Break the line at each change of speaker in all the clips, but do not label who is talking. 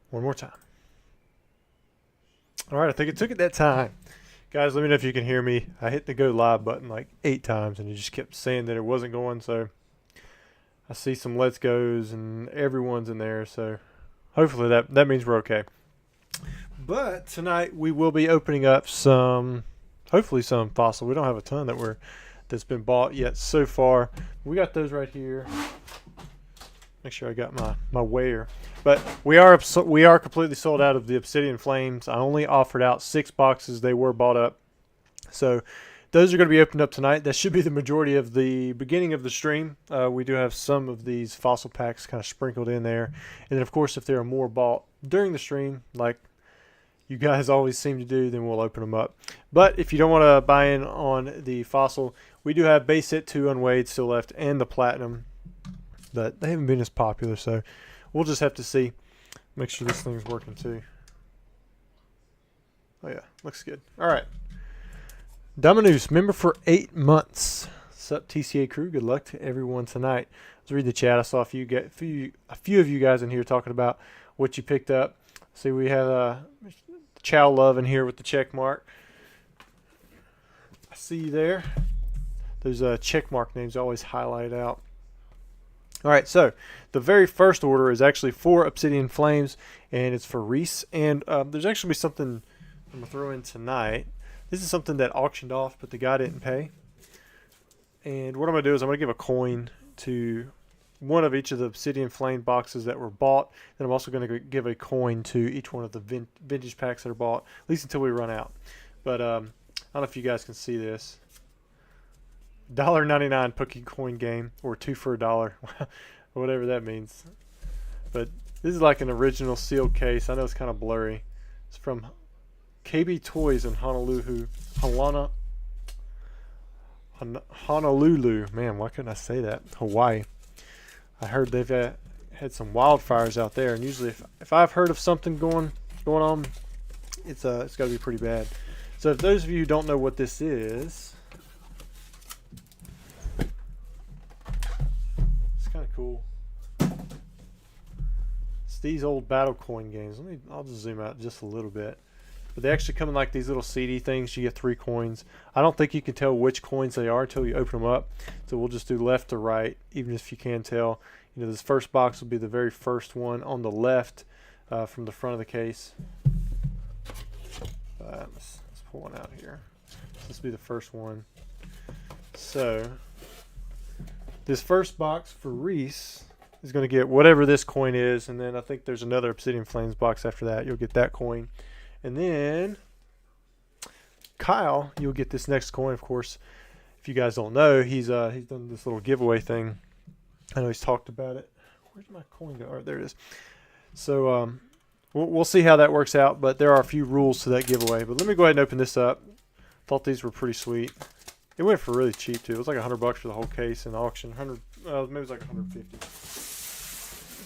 One more time. All right, I think it took it that time. Guys, let me know if you can hear me. I hit the go live button like 8 times and it just kept saying that it wasn't going. So I see some let's goes and everyone's in there. So hopefully that means we're okay. But tonight we will be opening up hopefully some fossil. We don't have a ton that's been bought yet so far. We got those right here. Make sure I got my weigher. But we are completely sold out of the Obsidian Flames. I only offered out 6 boxes. They were bought up. So those are going to be opened up tonight. That should be the majority of the beginning of the stream. We do have some of these fossil packs kind of sprinkled in there. And then, of course, if there are more bought during the stream, like you guys always seem to do, then we'll open them up. But if you don't want to buy in on the fossil, we do have base hit 2 unweighed still left and the platinum. But they haven't been as popular, so we'll just have to see. Make sure this thing's working too. Oh yeah, looks good. All right. Dominus, member for 8 months. Sup, TCA crew? Good luck to everyone tonight. Let's read the chat. I saw a few of you guys in here talking about what you picked up. See, we have Chow Love in here with the check mark. I see you there. Those check mark names always highlight out. All right, so the very first order is actually for Obsidian Flames, and it's for Reese. And there's actually something I'm going to throw in tonight. This is something that auctioned off, but the guy didn't pay. And what I'm going to do is I'm going to give a coin to one of each of the Obsidian Flame boxes that were bought. Then I'm also going to give a coin to each one of the vintage packs that are bought, at least until we run out. But I don't know if you guys can see this. $1.99 Pokey coin game, or 2 for $1, whatever that means. But this is like an original sealed case. I know it's kind of blurry. It's from KB Toys in Honolulu. Honolulu. Man, why couldn't I say that? Hawaii. I heard they've had some wildfires out there, and usually if I've heard of something going on, it's got to be pretty bad. So if those of you who don't know what this is, kind of cool. It's these old battle coin games. I'll just zoom out just a little bit. But they actually come in like these little CD things. You get 3 coins. I don't think you can tell which coins they are until you open them up. So we'll just do left to right, even if you can tell. You know, this first box will be the very first one on the left from the front of the case. Let's pull one out here. This will be the first one. So this first box for Reese is going to get whatever this coin is, and then I think there's another Obsidian Flames box after that. You'll get that coin. And then Kyle, you'll get this next coin, of course. If you guys don't know, he's done this little giveaway thing. I know he's talked about it. Where's my coin go? Oh, there it is. So we'll see how that works out, but there are a few rules to that giveaway. But let me go ahead and open this up. Thought these were pretty sweet. It went for really cheap too. It was like $100 for the whole case in auction. Maybe it was like 150.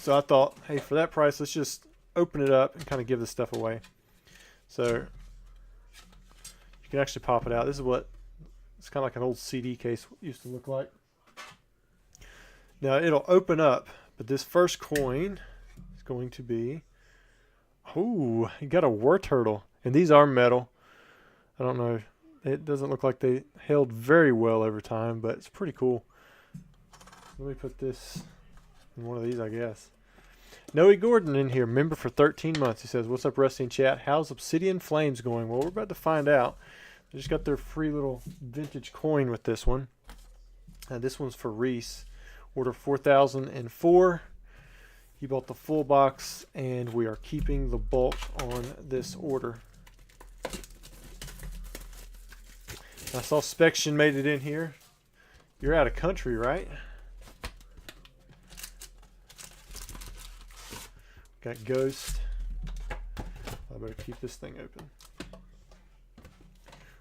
So I thought, hey, for that price, let's just open it up and kind of give this stuff away. So you can actually pop it out. This is what it's kind of like an old CD case used to look like. Now it'll open up, but this first coin is going to be, oh, you got a war turtle, and these are metal. I don't know. It doesn't look like they held very well over time, but it's pretty cool. Let me put this in one of these, I guess. Noe Gordon in here, member for 13 months. He says, what's up, Rusty in chat? How's Obsidian Flames going? Well, we're about to find out. They just got their free little vintage coin with this one. This one's for Reese. Order 4004. He bought the full box, and we are keeping the bulk on this order. I saw Spection made it in here. You're out of country, right? Got Ghost. I better keep this thing open.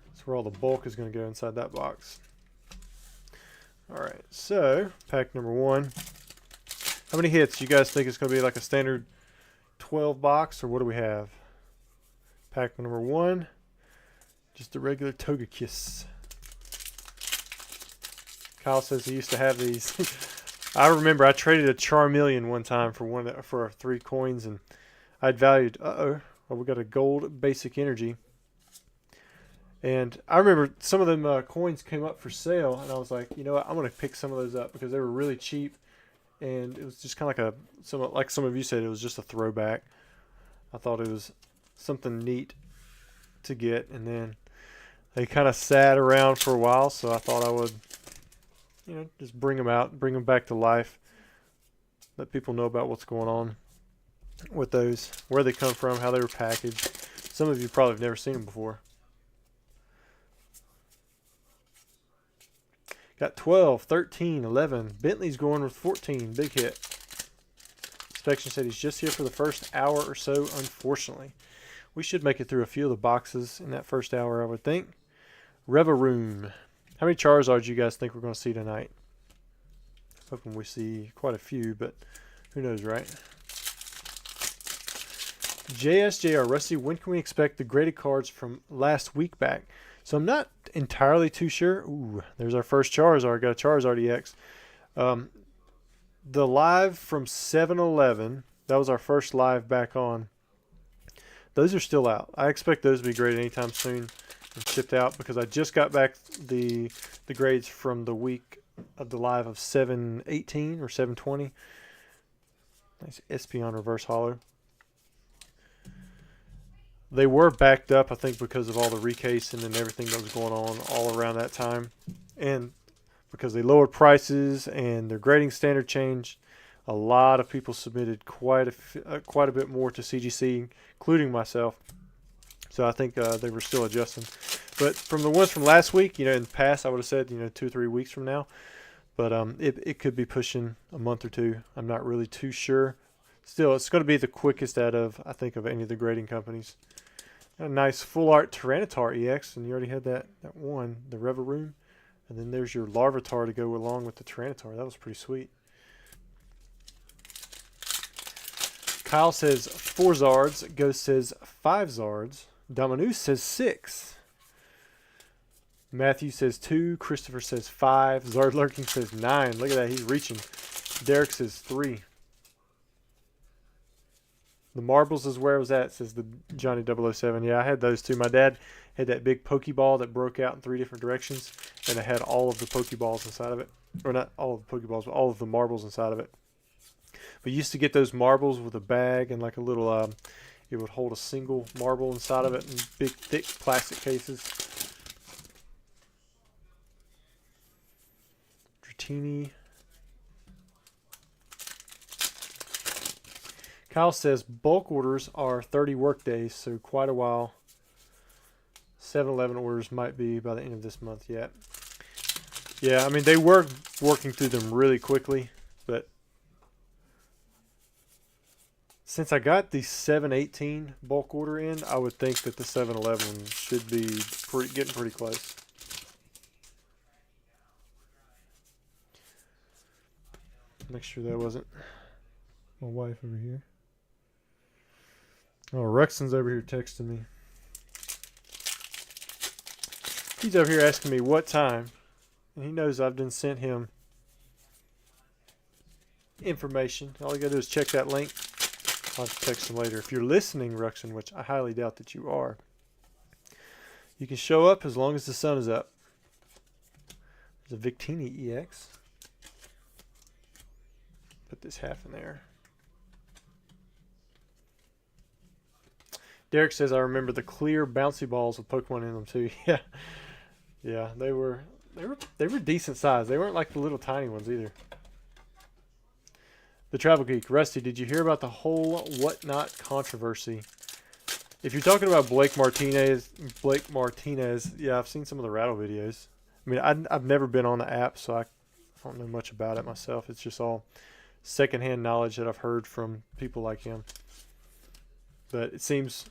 That's where all the bulk is going to go inside that box. Alright, so pack number 1. How many hits? You guys think it's going to be like a standard 12 box, or what do we have? Pack number 1. Just a regular Togekiss. Kyle says he used to have these. I remember I traded a Charmeleon one time for 3 coins, and I'd valued. Well, we got a gold basic energy. And I remember some of them coins came up for sale, and I was like, you know what, I'm going to pick some of those up because they were really cheap, and it was just kind of like some of you said, it was just a throwback. I thought it was something neat to get, and then they kind of sat around for a while, so I thought I would, just bring them out, bring them back to life, let people know about what's going on with those, where they come from, how they were packaged. Some of you probably have never seen them before. Got 12, 13, 11. Bentley's going with 14. Big hit. Inspection said he's just here for the first hour or so, unfortunately. We should make it through a few of the boxes in that first hour, I would think. Revaroom. How many Charizards do you guys think we're going to see tonight? Hoping we see quite a few, but who knows, right? JSJR. Rusty, when can we expect the graded cards from last week back? So I'm not entirely too sure. Ooh, there's our first Charizard. Got a Charizard EX. The live from 7-Eleven, that was our first live back on. Those are still out. I expect those to be graded anytime soon and shipped out because I just got back the grades from the week of the live of 7-18 or 7-20. Nice Espeon reverse holo. They were backed up, I think, because of all the recasing and everything that was going on all around that time. And because they lowered prices and their grading standard changed, a lot of people submitted quite a bit more to CGC, including myself. So I think they were still adjusting. But from the ones from last week, in the past, I would have said, 2 or 3 weeks from now. But it could be pushing a month or two. I'm not really too sure. Still, it's going to be the quickest out of, I think, of any of the grading companies. A nice full art Tyranitar EX, and you already had that one, the Revaroom. And then there's your Larvitar to go along with the Tyranitar. That was pretty sweet. Kyle says 4 Zards. Ghost says 5 Zards. Dominus says 6. Matthew says 2. Christopher says 5. Zard Lurking says 9. Look at that. He's reaching. Derek says 3. The marbles is where it was at, says the Johnny 007. Yeah, I had those too. My dad had that big Pokeball that broke out in 3 different directions, and it had all of the Pokeballs inside of it. Or not all of the Pokeballs, but all of the marbles inside of it. We used to get those marbles with a bag and like a little, it would hold a single marble inside of it in big, thick plastic cases. Dratini. Kyle says bulk orders are 30 work days, so quite a while. 7-Eleven orders might be by the end of this month yet. Yeah, I mean, they were working through them really quickly, but since I got the 7-18 bulk order in, I would think that the 7-Eleven should be getting pretty close. Make sure that wasn't my wife over here. Oh, Ruxin's over here texting me. He's over here asking me what time, and he knows I've done sent him information. All you gotta do is check that link. I'll have to text him later. If you're listening, Ruxin, which I highly doubt that you are, you can show up as long as the sun is up. There's a Victini EX. Put this half in there. Derek says, I remember the clear bouncy balls with Pokemon in them too. Yeah, they were decent size. They weren't like the little tiny ones either. The Travel Geek, Rusty, did you hear about the whole whatnot controversy? If you're talking about Blake Martinez, yeah, I've seen some of the Rattle videos. I mean, I've never been on the app, so I don't know much about it myself. It's just all secondhand knowledge that I've heard from people like him. But it seems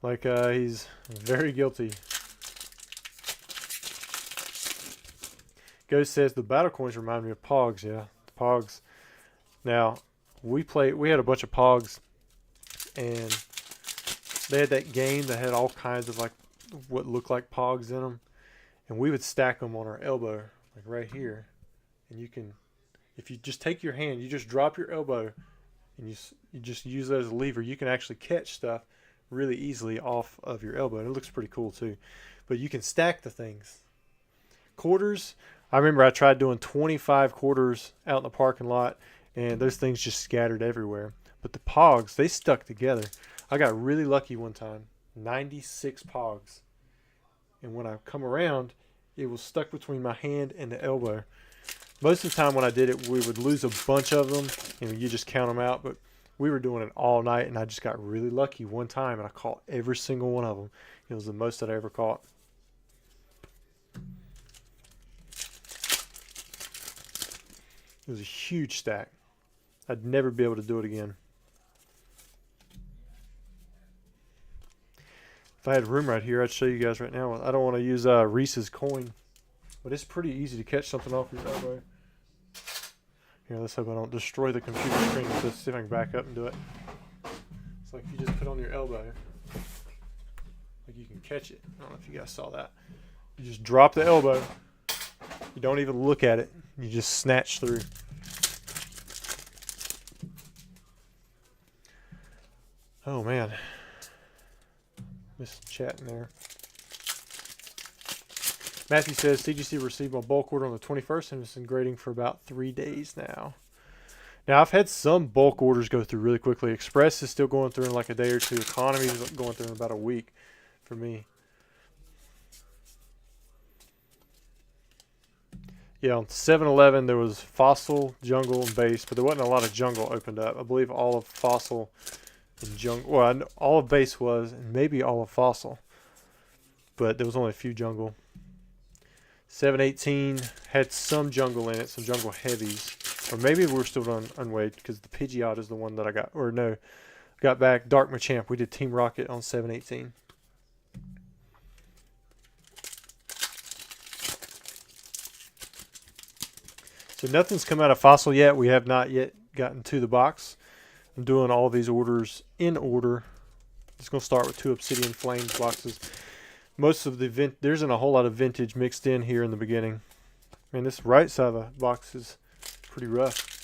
like he's very guilty. Ghost says the battle coins remind me of Pogs. Yeah, the Pogs. Now we had a bunch of Pogs, and they had that game that had all kinds of like what looked like Pogs in them, and we would stack them on our elbow, like right here, and you can, if you just take your hand, you just drop your elbow, and you just use that as a lever. You can actually catch stuff really easily off of your elbow, and it looks pretty cool too. But you can stack the things. Quarters, I remember I tried doing 25 quarters out in the parking lot, and those things just scattered everywhere. But the pogs, they stuck together. I got really lucky one time, 96 pogs. And when I come around, it was stuck between my hand and the elbow. Most of the time when I did it, we would lose a bunch of them, and you just count them out. But we were doing it all night, and I just got really lucky one time, and I caught every single one of them. It was the most that I ever caught. It was a huge stack. I'd never be able to do it again. If I had room right here, I'd show you guys right now. I don't want to use Reese's coin, but it's pretty easy to catch something off your elbow. Here, let's hope I don't destroy the computer screen with this. See if I can back up and do it. It's like you just put on your elbow, like you can catch it. I don't know if you guys saw that. You just drop the elbow. You don't even look at it. You just snatch through. Oh man, missed chatting there. Matthew says CGC received my bulk order on the 21st and it's been grading for about 3 days now. Now I've had some bulk orders go through really quickly. Express is still going through in like a day or two. Economy is going through in about a week for me. Yeah, on 7-Eleven there was Fossil, Jungle, and Base, but there wasn't a lot of Jungle opened up. I believe all of Fossil and Jungle, well, all of Base was, and maybe all of Fossil, but there was only a few Jungle. 718 had some Jungle in it, some Jungle heavies, or maybe we're still on unweighed because the Pidgeot is the one that I got, or no, got back. Dark Machamp. We did Team Rocket on 718. So nothing's come out of Fossil yet. We have not yet gotten to the box. I'm doing all these orders in order. Just going to start with 2 Obsidian Flames boxes. Most of the there isn't a whole lot of vintage mixed in here in the beginning. Man, this right side of the box is pretty rough.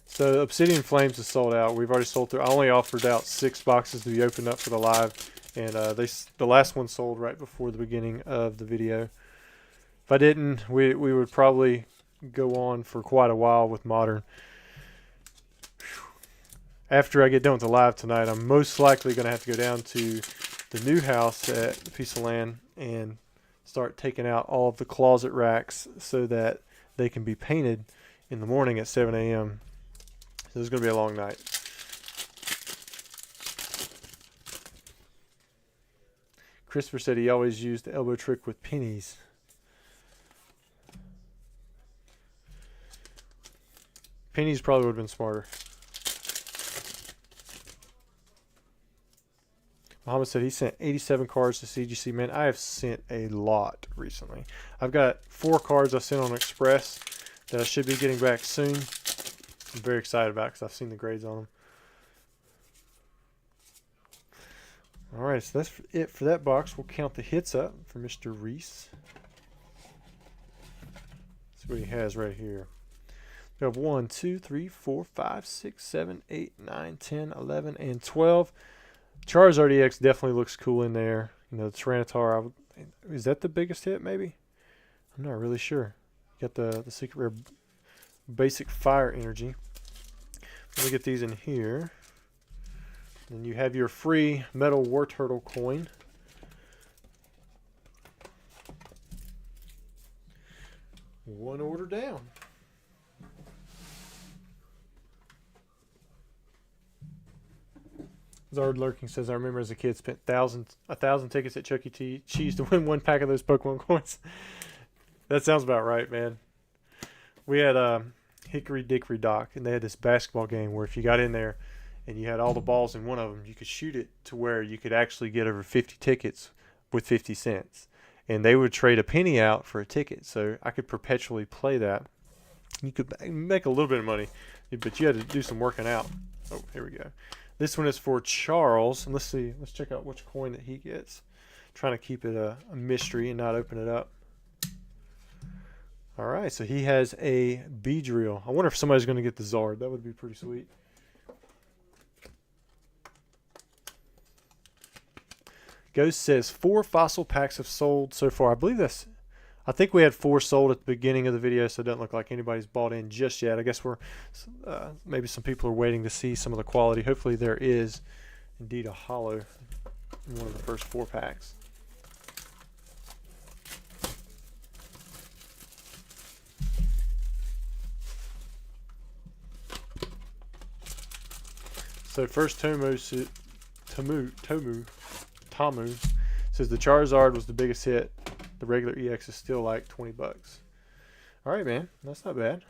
So Obsidian Flames is sold out. We've already sold through. I only offered out 6 boxes to be opened up for the live, and the last one sold right before the beginning of the video. If I didn't, we would probably go on for quite a while with Modern. After I get done with the live tonight, I'm most likely going to have to go down to the new house at the Piece of Land and start taking out all of the closet racks so that they can be painted in the morning at 7 a.m. So it's going to be a long night. Christopher said he always used the elbow trick with pennies. Pennies probably would have been smarter. Muhammad said he sent 87 cards to CGC. Man, I have sent a lot recently. I've got 4 cards I sent on Express that I should be getting back soon. I'm very excited about because I've seen the grades on them. Alright, so that's it for that box. We'll count the hits up for Mr. Reese. That's what he has right here. We have 1, 2, 3, 4, 5, 6, 7, 8, 9, 10, 11, and 12. Charizard EX definitely looks cool in there. You know, the Tyranitar, is that the biggest hit maybe? I'm not really sure. Got the secret rare basic fire energy. Let me get these in here. Then you have your free metal war turtle coin. One order down. Zard Lurking says, I remember as a kid spent 1,000 tickets at Chuck E. Cheese to win 1 pack of those Pokemon coins. That sounds about right, man. We had Hickory Dickory Dock, and they had this basketball game where if you got in there and you had all the balls in one of them, you could shoot it to where you could actually get over 50 tickets with 50 cents. And they would trade a penny out for a ticket, so I could perpetually play that. You could make a little bit of money, but you had to do some working out. Oh, here we go. This one is for Charles, and let's see. Let's check out which coin that he gets. trying to keep it a mystery and not open it up. All right, so he has a Beedrill. I wonder if somebody's going to get the Zard. That would be pretty sweet. Ghost says 4 fossil packs have sold so far. I think we had 4 sold at the beginning of the video, so it doesn't look like anybody's bought in just yet. I guess maybe some people are waiting to see some of the quality. Hopefully there is indeed a holo in one of the first 4 packs. So first Tamu says the Charizard was the biggest hit. The regular EX is still like 20 bucks. All right, man. That's not bad.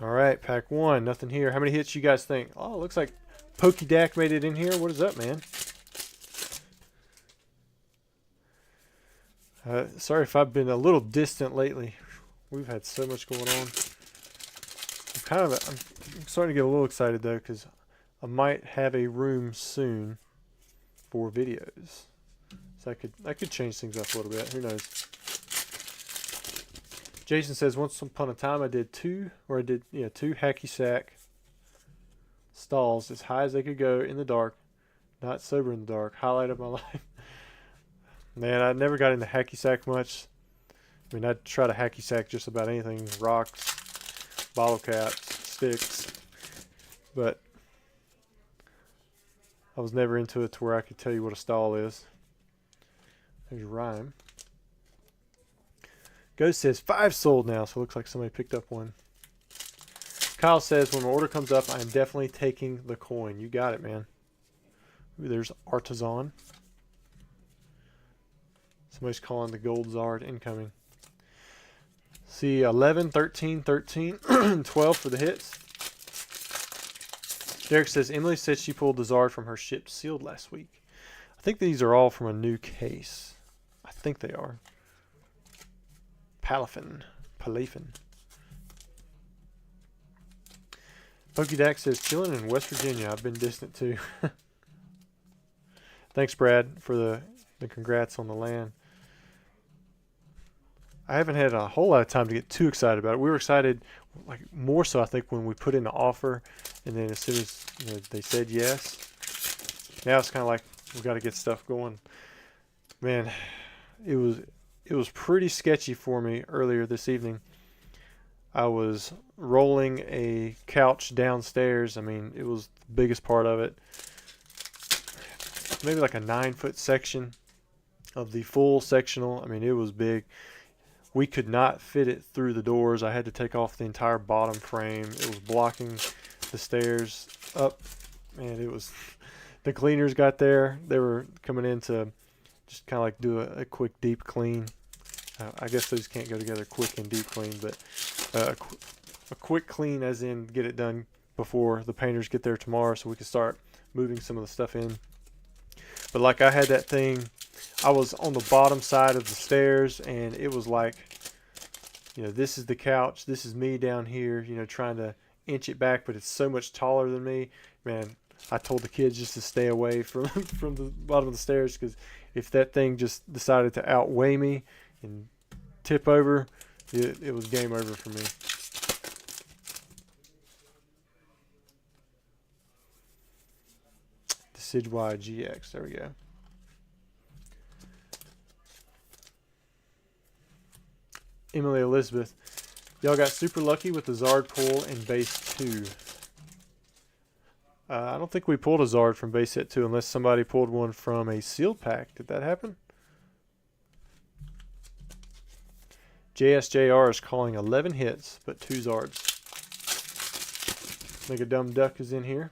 All right, pack 1. Nothing here. How many hits you guys think? Oh, it looks like Pokédak made it in here. What is up, man? Sorry if I've been a little distant lately. We've had so much going on. I'm starting to get a little excited though, because I might have a room soon for videos, so I could change things up a little bit. Who knows? Jason says once upon a time I did 2 hacky sack stalls as high as they could go in the dark, not sober in the dark. Highlight of my life. Man, I never got into hacky sack much. I mean, I'd try to hacky sack just about anything: rocks, bottle caps, sticks, but I was never into it to where I could tell you what a stall is. There's your rhyme. Ghost says 5 sold now, so it looks like somebody picked up one. Kyle says when my order comes up, I am definitely taking the coin. You got it, man. Ooh, there's Artisan. Somebody's calling the gold Zard incoming. See 11, 13, 13, 12 for the hits. Derek says Emily said she pulled the Zard from her ship sealed last week. I think these are all from a new case. I think they are. Palafin. Pokédak says chilling in West Virginia. I've been distant too. Thanks, Brad, for the congrats on the land. I haven't had a whole lot of time to get too excited about it. We were excited, like more so I think when we put in the offer, and then as soon as they said yes, now it's kind of like we got to get stuff going. Man, it was pretty sketchy for me earlier this evening. I was rolling a couch downstairs. I mean, it was the biggest part of it. Maybe like a 9-foot section of the full sectional. I mean, it was big. We could not fit it through the doors. I had to take off the entire bottom frame. It was blocking the stairs up. Man, it was... The cleaners got there. They were coming in to just kind of like do a quick deep clean. I guess those can't go together, quick and deep clean, but a quick clean as in get it done before the painters get there tomorrow so we can start moving some of the stuff in. But like I had that thing... I was on the bottom side of the stairs, and it was like, this is the couch, this is me down here, trying to inch it back, but it's so much taller than me. Man, I told the kids just to stay away from the bottom of the stairs, because if that thing just decided to outweigh me and tip over, it was game over for me. Decidueye GX, there we go. Emily Elizabeth, y'all got super lucky with the Zard pull in base 2. I don't think we pulled a Zard from base set 2 unless somebody pulled one from a sealed pack. Did that happen? JSJR is calling 11 hits, but 2 Zards. Make a Dumb Duck is in here.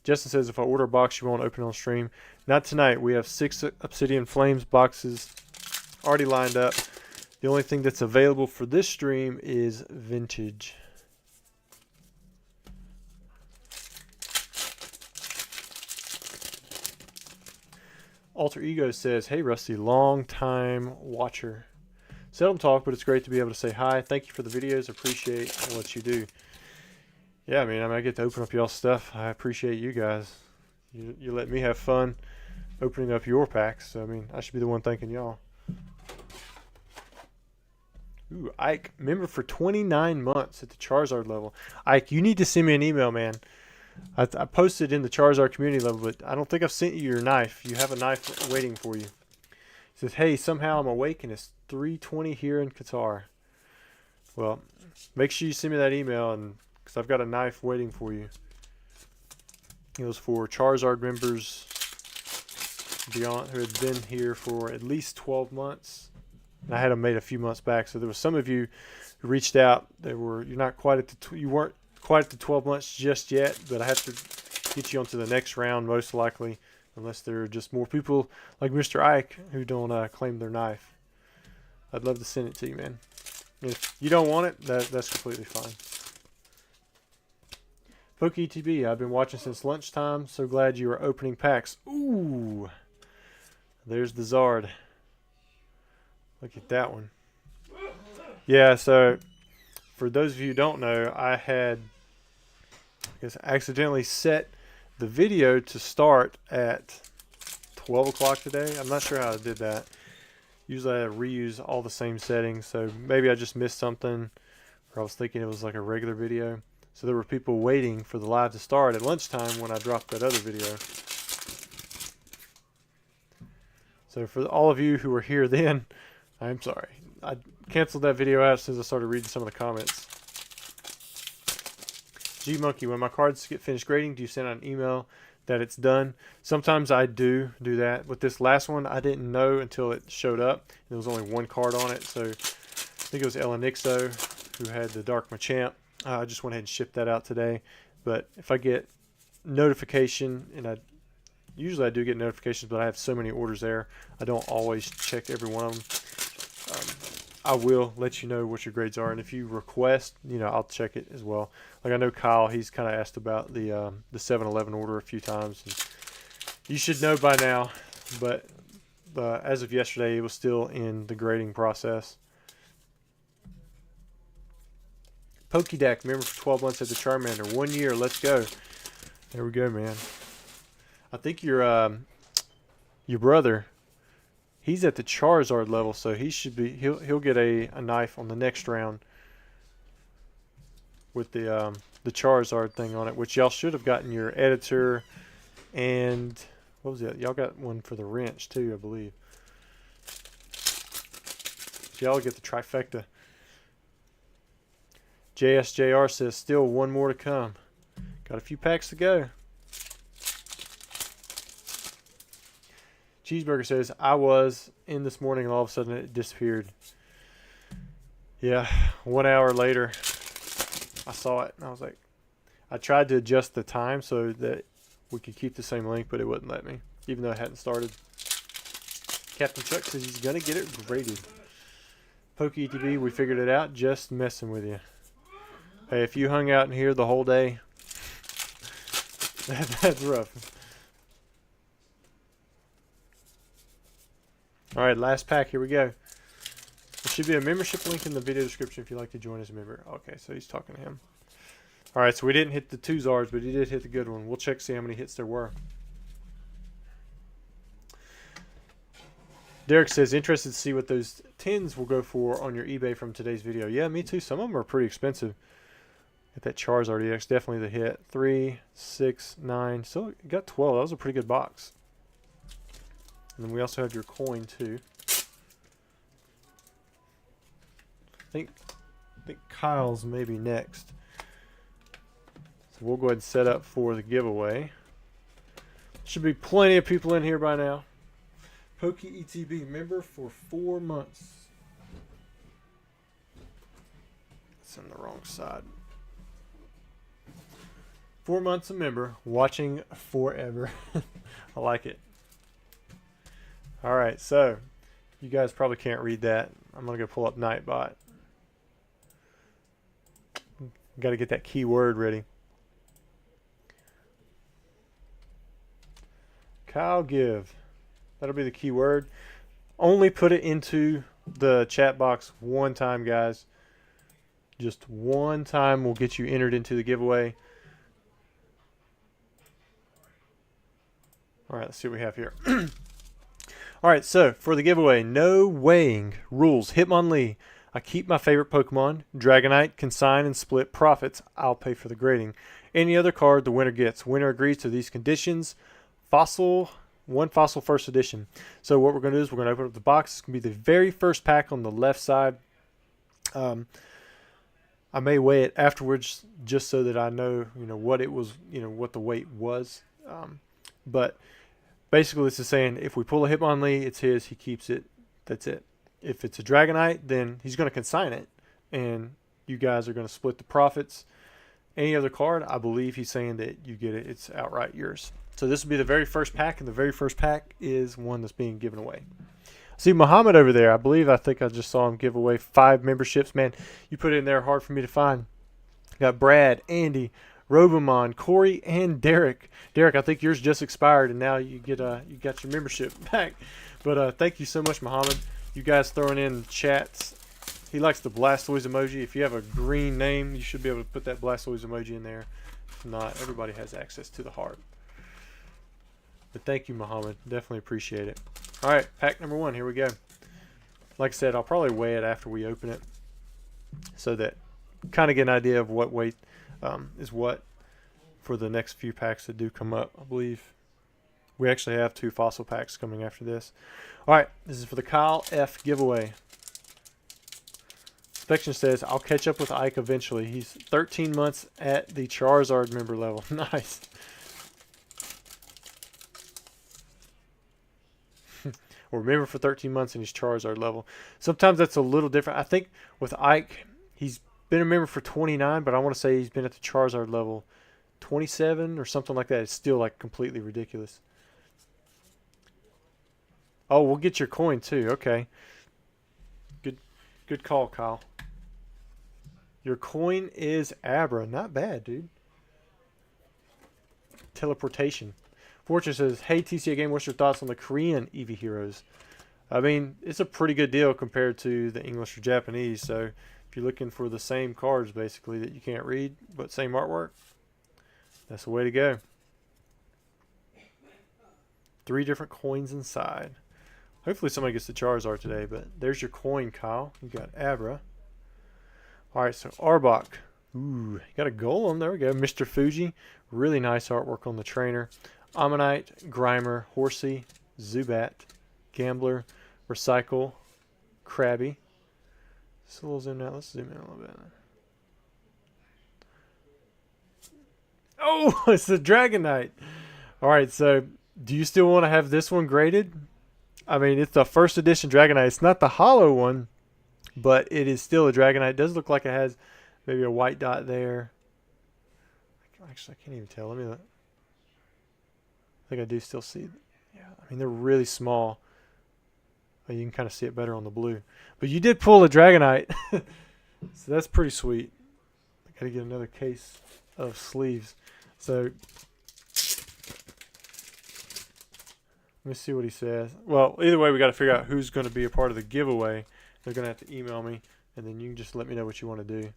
Justin says if I order a box, you won't open on stream. Not tonight. We have 6 Obsidian Flames boxes already lined up. The only thing that's available for this stream is vintage. Alter Ego says, hey Rusty, long time watcher. Seldom talk, but it's great to be able to say hi. Thank you for the videos. Appreciate what you do. Yeah, I get to open up y'all's stuff. I appreciate you guys. You let me have fun opening up your packs. So, I should be the one thanking y'all. Ooh, Ike, member for 29 months at the Charizard level. Ike, you need to send me an email, man. I posted in the Charizard community level, but I don't think I've sent you your knife. You have a knife waiting for you. It says, hey, somehow I'm awake and it's 3:20 here in Qatar. Well, make sure you send me that email, and because I've got a knife waiting for you. It was for Charizard members beyond who had been here for at least 12 months. And I had them made a few months back, so there was some of you who reached out. You weren't quite at the 12 months just yet, but I have to get you onto the next round most likely, unless there are just more people like Mr. Ike who don't claim their knife. I'd love to send it to you, man. If you don't want it, that's completely fine. PokeTB, I've been watching since lunchtime. So glad you are opening packs. Ooh, there's the Zard. Look at that one. Yeah, so for those of you who don't know, I accidentally set the video to start at 12 o'clock today. I'm not sure how I did that. Usually I reuse all the same settings, so maybe I just missed something, or I was thinking it was like a regular video. So there were people waiting for the live to start at lunchtime when I dropped that other video. So for all of you who were here then, I'm sorry. I canceled that video out as soon as I started reading some of the comments. G Monkey, when my cards get finished grading, do you send out an email that it's done? Sometimes I do that. With this last one, I didn't know until it showed up. There was only one card on it, so I think it was Elenixo who had the Dark Machamp. I just went ahead and shipped that out today. But if I get notification, and usually I do get notifications, but I have so many orders there, I don't always check every one of them. I will let you know what your grades are, and if you request, I'll check it as well. Like I know Kyle, he's kind of asked about the 7-Eleven order a few times. And you should know by now, but as of yesterday, it was still in the grading process. Pokédeck, member for 12 months at the Charmander. 1 year, let's go. There we go, man. I think your brother, he's at the Charizard level, so he'll get a knife on the next round with the Charizard thing on it, which y'all should have gotten your editor, and what was it? Y'all got one for the wrench too, I believe. So y'all get the trifecta. JSJR says still one more to come. Got a few packs to go. Cheeseburger says, I was in this morning and all of a sudden it disappeared. Yeah, 1 hour later, I saw it and I was like, I tried to adjust the time so that we could keep the same link, but it wouldn't let me, even though it hadn't started. Captain Chuck says he's going to get it graded. PokeTV, we figured it out, just messing with you. Hey, if you hung out in here the whole day, that's rough. All right, last pack. Here we go. There should be a membership link in the video description if you'd like to join as a member. Okay, so he's talking to him. All right, so we didn't hit the 2 Zards, but he did hit the good one. We'll check see how many hits there were. Derek says, interested to see what those 10s will go for on your eBay from today's video. Yeah, me too. Some of them are pretty expensive. Get that Charizard EX, definitely the hit. 3, 6, 9. So you got 12. That was a pretty good box. And then we also have your coin too. I think Kyle's maybe next. So we'll go ahead and set up for the giveaway. Should be plenty of people in here by now. PokeETB member for 4 months. It's on the wrong side. 4 months a member, watching forever. I like it. All right, so you guys probably can't read that. I'm going to go pull up Nightbot. Got to get that keyword ready. Kyle give. That'll be the keyword. Only put it into the chat box one time, guys. Just one time will get you entered into the giveaway. All right, let's see what we have here. All right, so for the giveaway, no weighing rules. Hitmonlee. I keep my favorite Pokemon. Dragonite, consign and split profits. I'll pay for the grading. Any other card the winner gets. Winner agrees to these conditions. One fossil first edition. So what we're going to do is we're going to open up the box. It's going to be the very first pack on the left side. I may weigh it afterwards just so that I know, what it was, what the weight was. But basically this is saying if we pull a Hitmonlee, it's his, he keeps it, that's it. If it's a Dragonite, then he's going to consign it, and you guys are going to split the profits. Any other card, I believe he's saying that you get it, it's outright yours. So this will be the very first pack, and the very first pack is one that's being given away. See Muhammad over there. I think I just saw him give away 5 memberships. Man, you put it in there, hard for me to find. Got Brad, Andy, Robamon, Corey, and Derek. Derek, I think yours just expired, and now you got your membership back. But thank you so much, Muhammad. You guys throwing in chats. He likes the Blastoise emoji. If you have a green name, you should be able to put that Blastoise emoji in there. If not, everybody has access to the heart. But thank you, Muhammad. Definitely appreciate it. All right, pack number 1. Here we go. Like I said, I'll probably weigh it after we open it so that kind of get an idea of what weight is what for the next few packs that do come up. I believe we actually have 2 fossil packs coming after this. All right, this is for the Kyle F giveaway. Inspection says, I'll catch up with Ike eventually. He's 13 months at the Charizard member level. Nice. Or member for 13 months and he's Charizard level. Sometimes that's a little different. I think with Ike, he's been a member for 29, but I want to say he's been at the Charizard level 27 or something like that. It's still like completely ridiculous. Oh, we'll get your coin too. Okay. Good call, Kyle. Your coin is Abra. Not bad, dude. Teleportation. Fortune says, hey, TCA Game, what's your thoughts on the Korean Eevee Heroes? I mean, it's a pretty good deal compared to the English or Japanese. So if you're looking for the same cards, basically, that you can't read, but same artwork, that's the way to go. 3 different coins inside. Hopefully somebody gets the Charizard today, but there's your coin, Kyle. You got Abra. All right, so Arbok. Ooh, you got a Golem. There we go. Mr. Fuji. Really nice artwork on the trainer. Ammonite, Grimer, Horsey, Zubat, Gambler, Recycle, Krabby. Just a little zoom out. Let's zoom in a little bit. Oh, it's the Dragonite. All right, so do you still want to have this one graded? I mean, it's the first edition Dragonite. It's not the hollow one, but it is still a Dragonite. It does look like it has maybe a white dot there. Actually, I can't even tell. Let me look. I think I do still see. Yeah, I mean, they're really small. But you can kind of see it better on the blue. But you did pull a Dragonite. So that's pretty sweet. I got to get another case of sleeves. So let me see what he says. Well, either way, we got to figure out who's going to be a part of the giveaway. They're going to have to email me, and then you can just let me know what you want to do.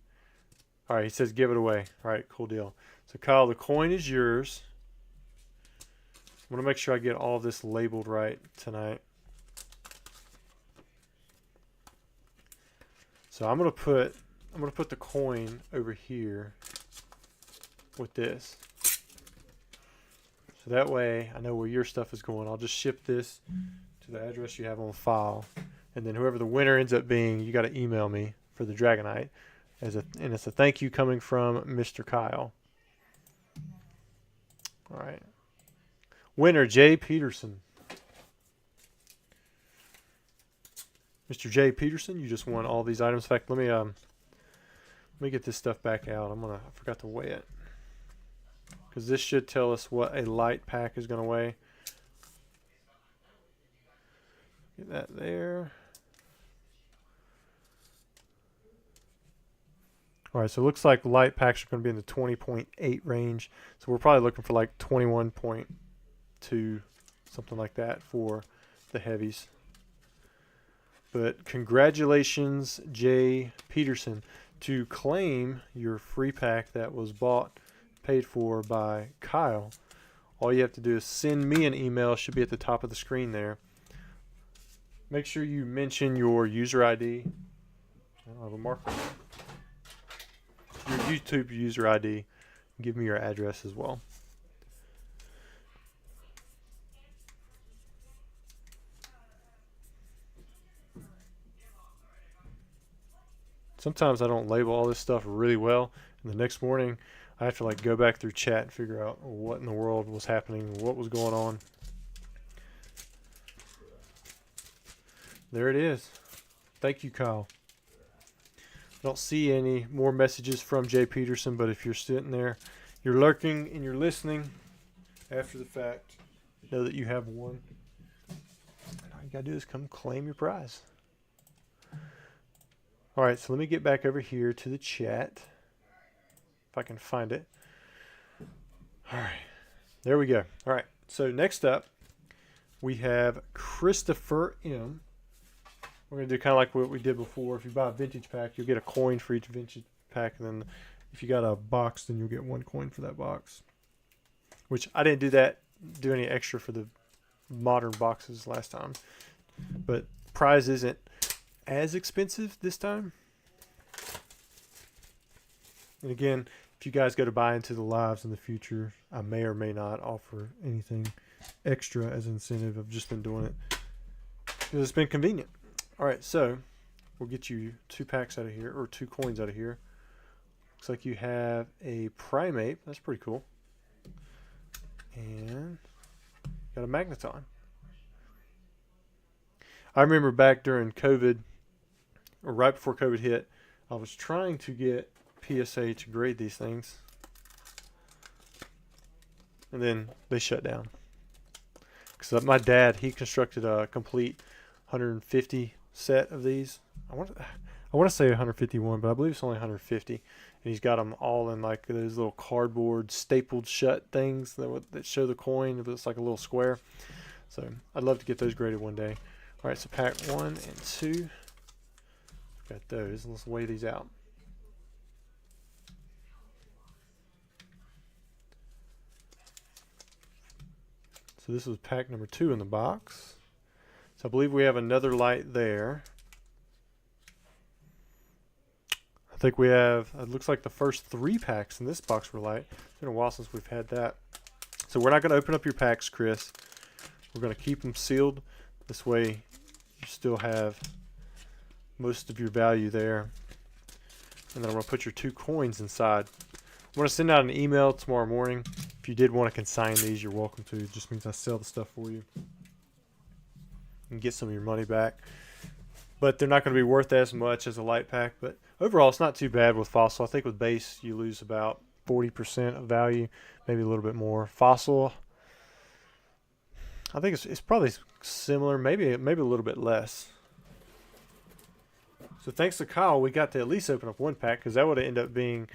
All right, he says give it away. All right, cool deal. So, Kyle, the coin is yours. I want to make sure I get all of this labeled right tonight. So I'm gonna put the coin over here with this. So that way I know where your stuff is going. I'll just ship this to the address you have on file, and then whoever the winner ends up being, you got to email me for the Dragonite, and it's a thank you coming from Mr. Kyle. All right. Winner, Jay Peterson. Mr. Jay Peterson, you just won all these items. In fact, let me get this stuff back out. I forgot to weigh it, because this should tell us what a light pack is going to weigh. Get that there. All right, so it looks like light packs are going to be in the 20.8 range. So we're probably looking for like 21.2, something like that for the heavies. But congratulations, Jay Peterson. to claim your free pack that was paid for by Kyle, all you have to do is send me an email. It should be at the top of the screen there. Make sure you mention your user ID. I don't have a marker. Your YouTube user ID. Give me your address as well. Sometimes I don't label all this stuff really well, and the next morning I have to like go back through chat and figure out what in the world was happening, what was going on. There it is. Thank you, Kyle. I don't see any more messages from Jay Peterson, but if you're sitting there, you're lurking and you're listening after the fact, know that you have won. All you gotta do is come claim your prize. All right, so let me get back over here to the chat, if I can find it. All right, there we go. All right, so next up, we have Christopher M. We're going to do kind of like what we did before. If you buy a vintage pack, you'll get a coin for each vintage pack, and then if you got a box, then you'll get 1 coin for that box. Which I didn't do any extra for the modern boxes last time. But prize isn't as expensive this time. And again, if you guys go to buy into the lives in the future, I may or may not offer anything extra as incentive. I've just been doing it because it's been convenient. All right, so we'll get you 2 packs out of here, or 2 coins out of here. Looks like you have a Primate. That's pretty cool. And got a Magneton. I remember back during COVID, or right before COVID hit, I was trying to get PSA to grade these things. And then they shut down. Because my dad, he constructed a complete 150 set of these. I want to say 151, but I believe it's only 150. And he's got them all in like those little cardboard stapled shut things that show the coin. It looks like a little square. So I'd love to get those graded one day. All right, so pack 1 and 2. Got those. Let's weigh these out. So this was pack number 2 in the box. So I believe we have another light there. I think we have, it looks like the first 3 packs in this box were light. It's been a while since we've had that. So we're not going to open up your packs, Chris. We're going to keep them sealed. This way you still have most of your value there. And then I'm going to put your 2 coins inside. I'm going to send out an email tomorrow morning. If you did want to consign these, you're welcome to. It just means I sell the stuff for you and get some of your money back. But they're not going to be worth as much as a light pack. But overall, it's not too bad with Fossil. I think with base, you lose about 40% of value, maybe a little bit more. Fossil, I think it's probably similar, maybe a little bit less. So thanks to Kyle, we got to at least open up 1 pack, because that would have ended up being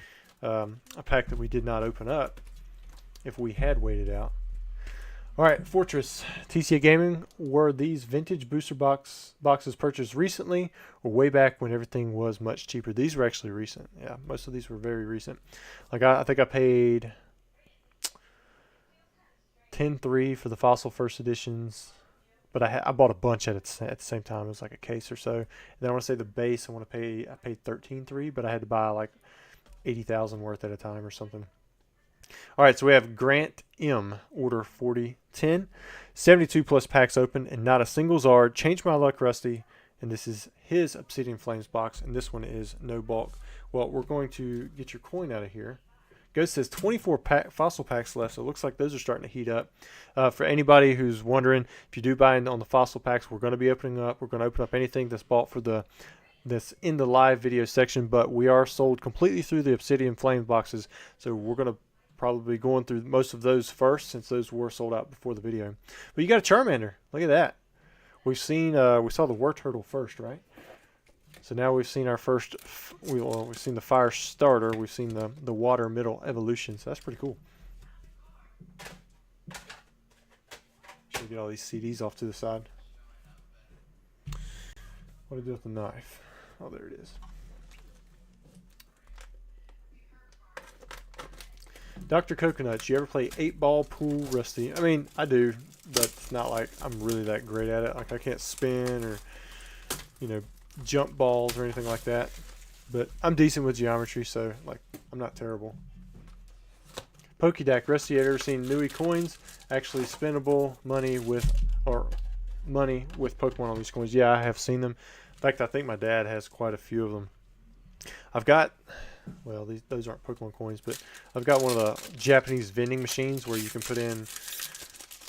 a pack that we did not open up if we had waited out. All right, Fortress TCA Gaming. Were these vintage booster boxes purchased recently or way back when everything was much cheaper? These were actually recent. Yeah, most of these were very recent. Like I think I paid $10.3 for the Fossil first editions, but I bought a bunch at the same time. It was like a case or so. And then I want to say the base. I paid $13.3, but I had to buy like 80,000 worth at a time or something. All right, so we have Grant M, order 4010, 72 plus packs open, and not a single Zard. Change my luck, Rusty. And this is his Obsidian Flames box, and this one is no bulk. Well, we're going to get your coin out of here. Ghost says 24 Fossil packs left, so it looks like those are starting to heat up. For anybody who's wondering, if you do buy in on the Fossil packs, we're going to be opening up. We're going to open up anything that's bought for that's in the live video section, but we are sold completely through the Obsidian Flames boxes, so we're going to probably going through most of those first, since those were sold out before the video. But you got a Charmander. Look at that. We saw the War Turtle first, right? So now we've seen our first. We've seen the Fire Starter. We've seen the Water Middle evolution. So that's pretty cool. Should get all these CDs off to the side. What do I do with the knife? Oh, there it is. Dr. Coconuts, you ever play 8-ball pool, Rusty? I mean, I do, but it's not like I'm really that great at it. Like, I can't spin or, you know, jump balls or anything like that. But I'm decent with geometry, so, like, I'm not terrible. Pokédeck, Rusty, have you ever seen Nui coins? Actually spinnable money with, or money with Pokemon on these coins. Yeah, I have seen them. In fact, I think my dad has quite a few of them. I've got, well, those aren't Pokemon coins, but I've got one of the Japanese vending machines where you can put in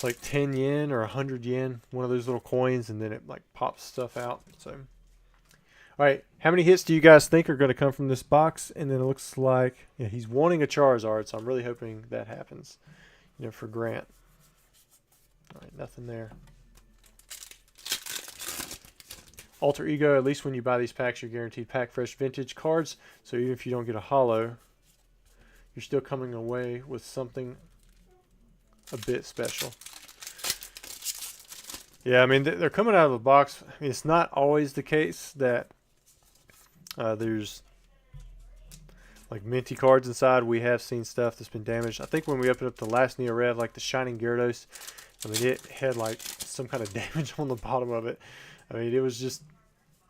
like 10 yen or 100 yen, one of those little coins, and then it like pops stuff out. So, all right, how many hits do you guys think are going to come from this box? And then it looks like, yeah, he's wanting a Charizard, so I'm really hoping that happens, you know, for Grant. All right, nothing there. Alter Ego, at least when you buy these packs, you're guaranteed pack fresh vintage cards. So even if you don't get a holo, you're still coming away with something a bit special. Yeah, I mean, they're coming out of the box. I mean, it's not always the case that there's like minty cards inside. We have seen stuff that's been damaged. I think when we opened up the last Neo Red, like the Shining Gyarados, I mean, it had like some kind of damage on the bottom of it. I mean, it was just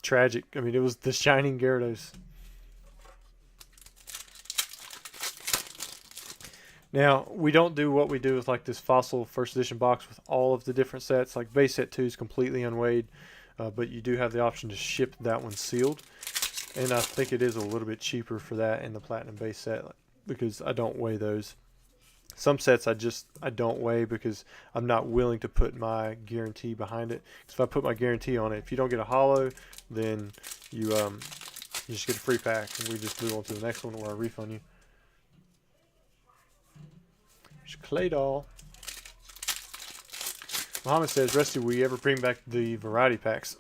tragic. I mean, it was the Shining Gyarados. Now, we don't do what we do with like this Fossil First Edition box with all of the different sets. Like base set 2 is completely unweighed, but you do have the option to ship that one sealed. And I think it is a little bit cheaper for that and the Platinum base set because I don't weigh those. Some sets I don't weigh because I'm not willing to put my guarantee behind it. Because if I put my guarantee on it, if you don't get a holo, then you just get a free pack, and we just move on to the next one where I refund you. There's Clay Doll. Muhammad says, Rusty, will you ever bring back the variety packs?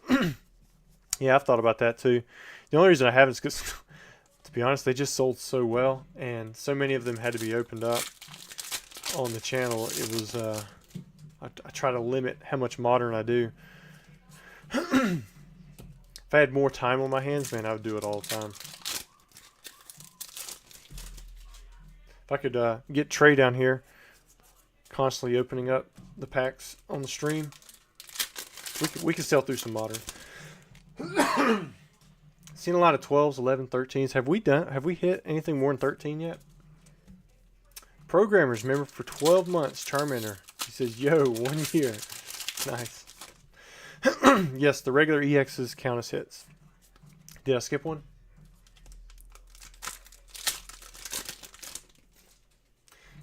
Yeah, I've thought about that too. The only reason I haven't is because, to be honest, they just sold so well, and so many of them had to be opened up on the channel. It was I try to limit how much modern I do. If I had more time on my hands, man, I would do it all the time. If I could get Trey down here constantly opening up the packs on the stream, we could sell through some modern. Seen a lot of 12s, 11, 13s. Have we hit anything more than 13 yet? Programmers, remember, for 12 months, Charmander. He says, yo, 1 year. Nice. Yes, the regular EXs count as hits. Did I skip one?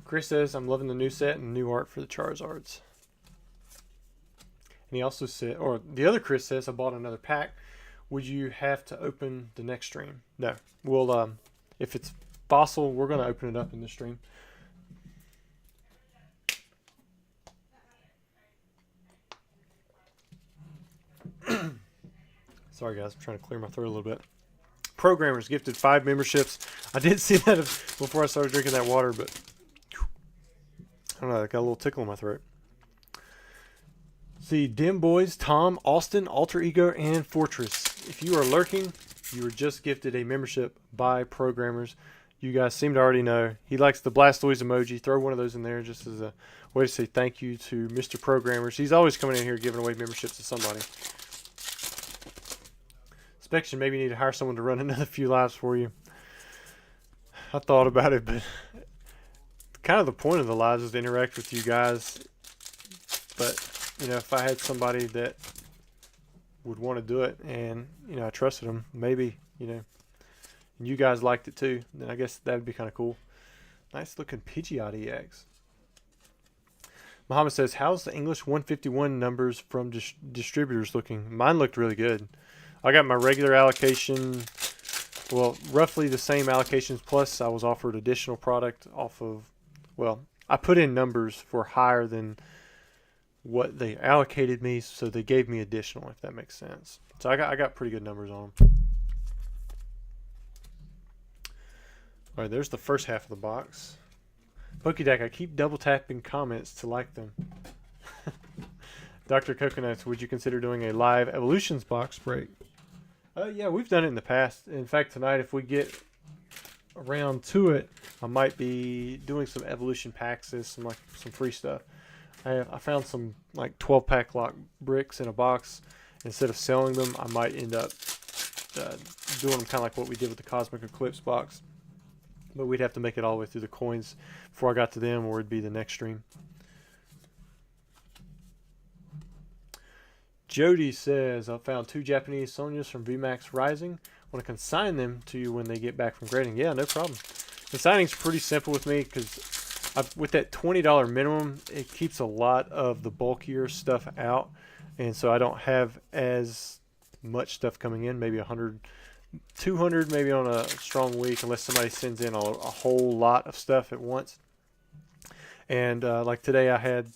Chris says, I'm loving the new set and new art for the Charizards. And he also said, or the other Chris says, I bought another pack. Would you have to open the next stream? No. We'll, if it's Fossil, we're going to open it up in this stream. Sorry guys, I'm trying to clear my throat a little bit. Programmers gifted 5 memberships. I did see that before I started drinking that water, but I don't know, I got a little tickle in my throat. See, Dim Boys, Tom, Austin, Alter Ego, and Fortress. If you are lurking, you were just gifted a membership by Programmers. You guys seem to already know. He likes the Blastoise emoji. Throw one of those in there just as a way to say thank you to Mr. Programmers. He's always coming in here giving away memberships to somebody. Inspection, maybe you need to hire someone to run another few lives for you. I thought about it, but kind of the point of the lives is to interact with you guys. But, you know, if I had somebody that would want to do it and, you know, I trusted them, maybe, you know, and you guys liked it too, then I guess that would be kind of cool. Nice looking Pidgeot EX. Muhammad says, how's the English 151 numbers from distributors looking? Mine looked really good. I got my regular allocation, well, roughly the same allocations, plus I was offered additional product off of, well, I put in numbers for higher than what they allocated me, so they gave me additional, if that makes sense. So I got pretty good numbers on them. All right, there's the first half of the box. Pokédeck, I keep double tapping comments to like them. Dr. Coconuts, would you consider doing a live Evolutions box break? Yeah, we've done it in the past. In fact, tonight, if we get around to it, I might be doing some evolution packs as some free stuff. I found some like 12-pack lock bricks in a box. Instead of selling them, I might end up doing them kind of like what we did with the Cosmic Eclipse box. But we'd have to make it all the way through the coins before I got to them, or it'd be the next stream. Jody says, I found 2 Japanese Sonyas from VMAX Rising. Want to consign them to you when they get back from grading. Yeah, no problem. Consigning's pretty simple with me because with that $20 minimum, it keeps a lot of the bulkier stuff out. And so I don't have as much stuff coming in, maybe 100, 200 maybe on a strong week, unless somebody sends in a whole lot of stuff at once. And like today I had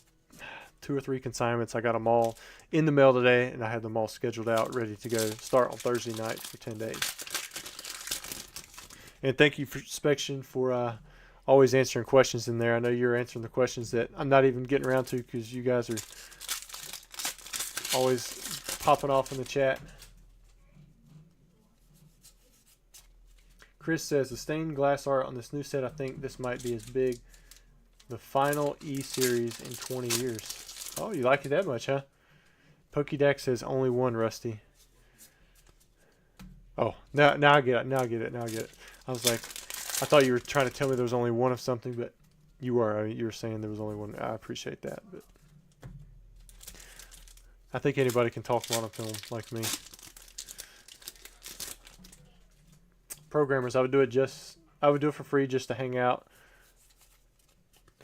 2 or 3 consignments. I got them all in the mail today, and I had them all scheduled out, ready to go start on Thursday night for 10 days. And thank you, for Spection, for always answering questions in there. I know you're answering the questions that I'm not even getting around to because you guys are always popping off in the chat. Chris says, the stained glass art on this new set, I think this might be as big. The final E-Series in 20 years. Oh, you like it that much, huh? Pokédex says only 1, Rusty. Oh, now I get it. Now I get it. I was like, I thought you were trying to tell me there was only 1 of something, but you were. I mean, you were saying there was only 1. I appreciate that, but I think anybody can talk monofilm like me. Programmers, I would do it for free just to hang out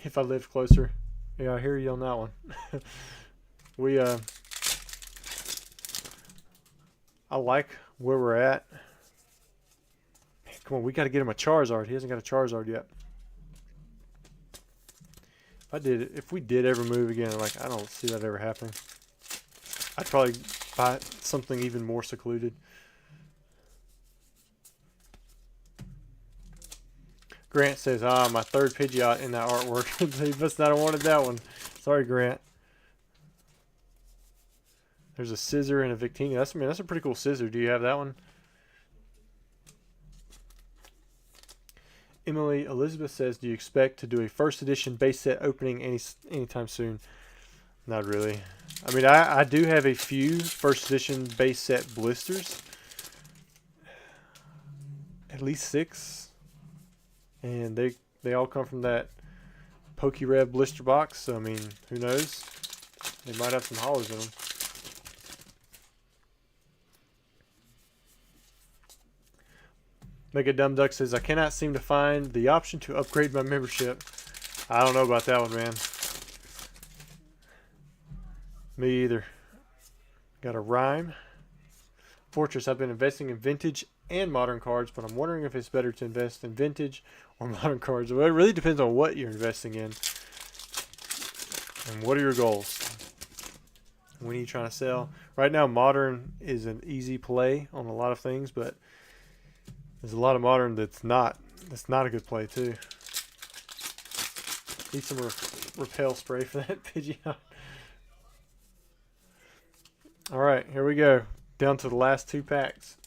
if I lived closer. Yeah, I hear you on that one. I like where we're at. Man, come on, we got to get him a Charizard. He hasn't got a Charizard yet. If we did ever move again, like, I don't see that ever happening. I'd probably buy something even more secluded. Grant says, my 3rd Pidgeot in that artwork. He must not have wanted that one. Sorry, Grant. There's a Scissor and a Victini. That's a pretty cool Scissor. Do you have that one? Emily Elizabeth says, do you expect to do a 1st edition base set opening anytime soon? Not really. I mean, I do have a few 1st edition base set blisters. At least 6. And they all come from that PokeRev blister box. So, I mean, who knows? They might have some hollers in them. Mega Dumb Duck says, I cannot seem to find the option to upgrade my membership. I don't know about that one, man. Me either. Got a rhyme. Fortress, I've been investing in vintage and modern cards, but I'm wondering if it's better to invest in vintage or modern cards. Well, it really depends on what you're investing in. And what are your goals? When are you trying to sell? Right now, modern is an easy play on a lot of things, but there's a lot of modern that's not a good play too. Need some repel spray for that Pidgeot. All right, here we go. Down to the last 2 packs.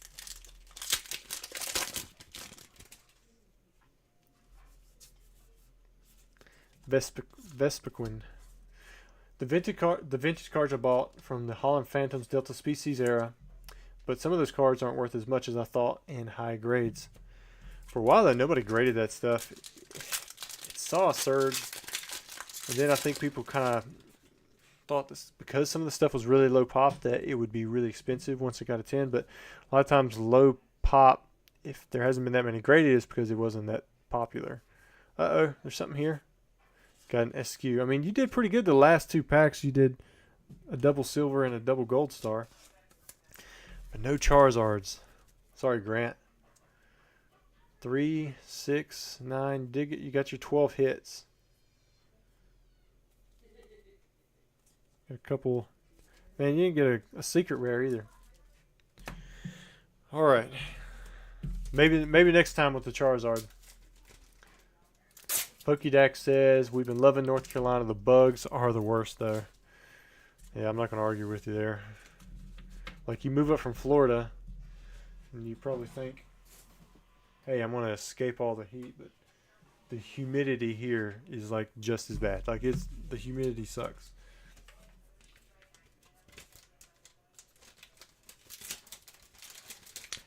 Vespiquen. The vintage cards I bought from the Holland Phantoms Delta Species era, but some of those cards aren't worth as much as I thought in high grades. For a while though, nobody graded that stuff. It saw a surge, and then I think people kind of thought this, because some of the stuff was really low pop, that it would be really expensive once it got a 10. But a lot of times low pop, if there hasn't been that many graded, is because it wasn't that popular. Uh-oh, there's something here. Got an SQ. I mean, you did pretty good the last 2 packs. You did a double silver and a double gold star. But no Charizards. Sorry, Grant. 3, 6, 9. Dig it. You got your 12 hits. A couple. Man, you didn't get a secret rare either. All right. Maybe next time with the Charizard. Pokédex says, we've been loving North Carolina. The bugs are the worst, though. Yeah, I'm not going to argue with you there. Like, you move up from Florida, and you probably think, hey, I'm going to escape all the heat. But the humidity here is like just as bad. Like the humidity sucks.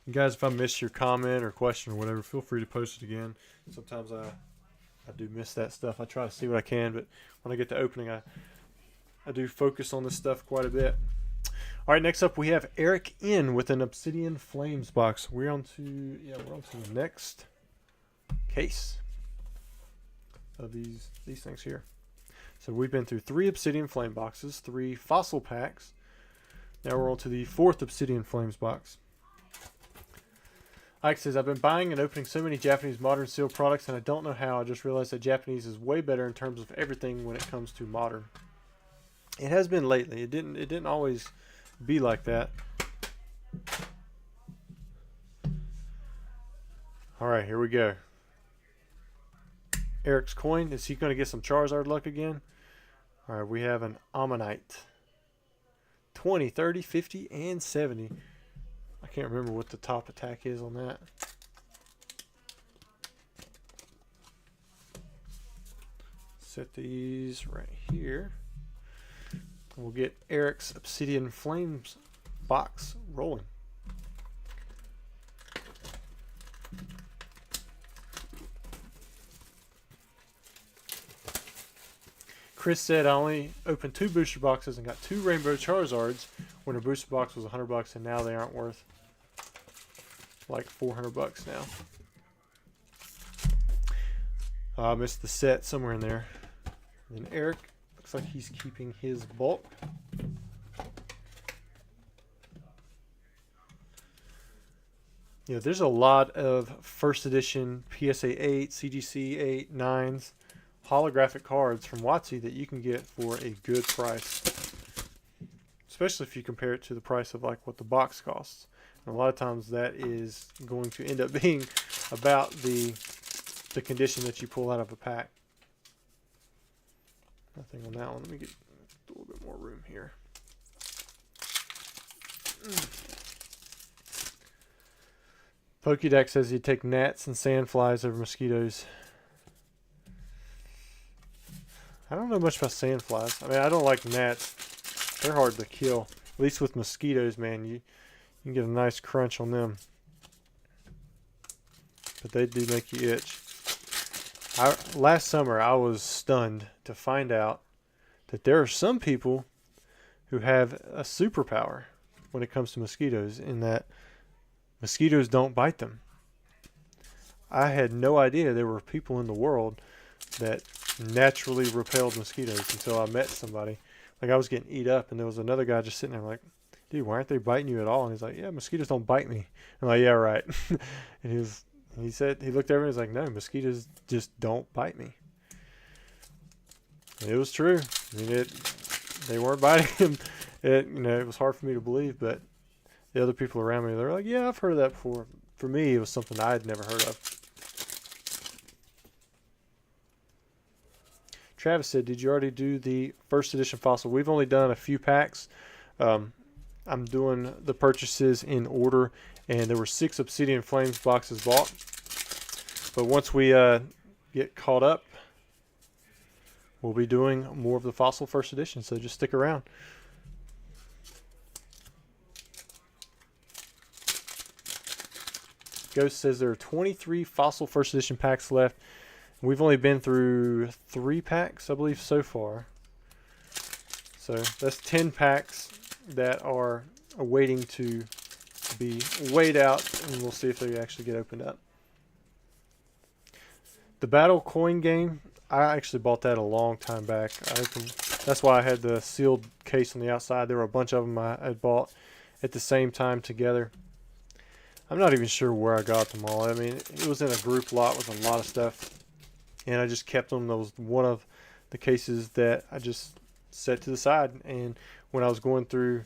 And guys, if I missed your comment or question or whatever, feel free to post it again. Sometimes I do miss that stuff. I try to see what I can, but when I get to opening, I do focus on this stuff quite a bit. All right, next up we have Eric in with an Obsidian Flames box. We're on to the next case of these things here. So we've been through 3 Obsidian Flame boxes, 3 fossil packs. Now we're on to the 4th Obsidian Flames box. Ike says, I've been buying and opening so many Japanese modern sealed products, and I don't know how. I just realized that Japanese is way better in terms of everything when it comes to modern. It has been lately. It didn't always be like that. All right, here we go. Eric's coin. Is he going to get some Charizard luck again? All right, we have an Ammonite. 20, 30, 50, and 70. I can't remember what the top attack is on that. Set these right here. We'll get Eric's Obsidian Flames box rolling. Chris said, I only opened 2 booster boxes and got 2 Rainbow Charizards when a booster box was $100, and now they aren't worth like $400 now. I missed the set somewhere in there. And Eric looks like he's keeping his bulk. Yeah, there's a lot of first edition PSA 8, CGC 8, 9s, holographic cards from WotC that you can get for a good price. Especially if you compare it to the price of like what the box costs. And a lot of times that is going to end up being about the condition that you pull out of a pack. Nothing on that one. Let me get a little bit more room here. Pokédex says he'd take gnats and sandflies over mosquitoes. I don't know much about sandflies. I mean, I don't like gnats. They're hard to kill. At least with mosquitoes, man, you can get a nice crunch on them. But they do make you itch. Last summer, I was stunned to find out that there are some people who have a superpower when it comes to mosquitoes, in that mosquitoes don't bite them. I had no idea there were people in the world that naturally repelled mosquitoes until I met somebody. Like, I was getting eat up, and there was another guy just sitting there like, dude, why aren't they biting you at all? And he's like, yeah, mosquitoes don't bite me. I'm like, yeah, right. And he said, he looked over and he's like, no, mosquitoes just don't bite me. And it was true. I mean, they weren't biting him. It was hard for me to believe, but the other people around me, they're like, yeah, I've heard of that before. For me, it was something I had never heard of. Travis said, did you already do the first edition fossil? We've only done a few packs. I'm doing the purchases in order, and there were 6 Obsidian Flames boxes bought. But once we get caught up, we'll be doing more of the fossil first edition, so just stick around. Ghost says there are 23 fossil first edition packs left. We've only been through 3 packs, I believe, so far. So that's 10 packs that are waiting to be weighed out, and we'll see if they actually get opened up. The Battle Coin game, I actually bought that a long time back. That's why I had the sealed case on the outside. There were a bunch of them I had bought at the same time together. I'm not even sure where I got them all. I mean, it was in a group lot with a lot of stuff, and I just kept them. That was one of the cases that I just set to the side. And when I was going through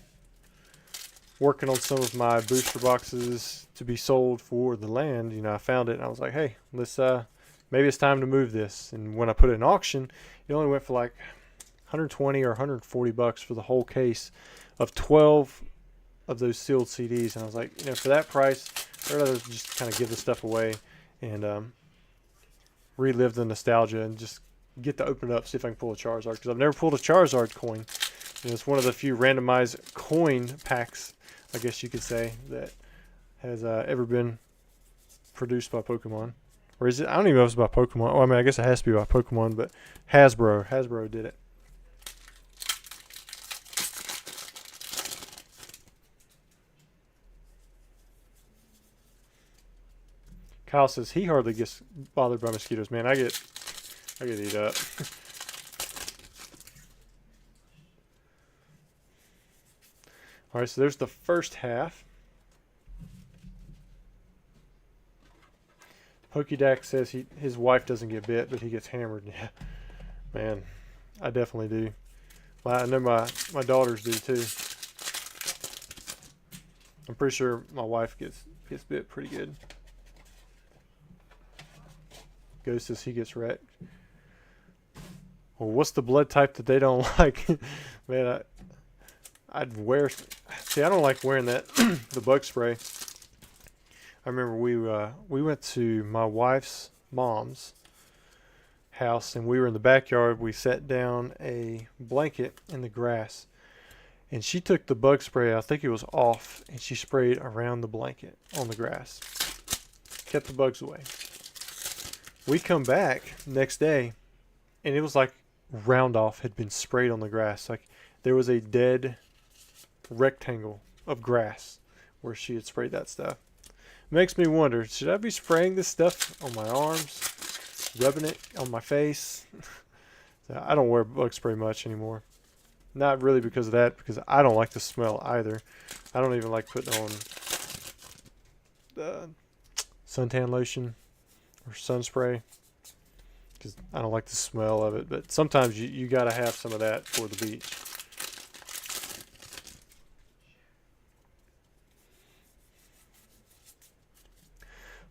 working on some of my booster boxes to be sold for the land, I found it, and I was like, hey, let's maybe it's time to move this. And when I put it in auction, it only went for like 120 or 140 bucks for the whole case of 12 of those sealed CDs. And I was like, for that price, I'd rather just kind of give the stuff away and relive the nostalgia and just get to open it up, see if I can pull a Charizard, because I've never pulled a Charizard coin. And it's one of the few randomized coin packs, I guess you could say, that has ever been produced by Pokemon. Or is it? I don't even know if it's by Pokemon. Oh, I mean, I guess it has to be by Pokemon, but Hasbro did it. Kyle says he hardly gets bothered by mosquitoes. Man, I get eat up. All right, so there's the first half. Pokédex says his wife doesn't get bit, but he gets hammered. Yeah, man, I definitely do. Well, I know my daughters do too. I'm pretty sure my wife gets bit pretty good. Ghost says he gets wrecked. Well, what's the blood type that they don't like? Man, I'd wear. See, I don't like wearing that the bug spray. I remember we went to my wife's mom's house, and we were in the backyard. We set down a blanket in the grass, and she took the bug spray, I think it was off, and she sprayed around the blanket on the grass. Kept the bugs away. We come back next day, and it was like Roundoff had been sprayed on the grass. Like there was a dead rectangle of grass where she had sprayed that stuff. Makes me wonder, should I be spraying this stuff on my arms, rubbing it on my face? I don't wear bug spray much anymore. Not really because of that, because I don't like the smell either. I don't even like putting on suntan lotion or sun spray because I don't like the smell of it. But sometimes you got to have some of that for the beach.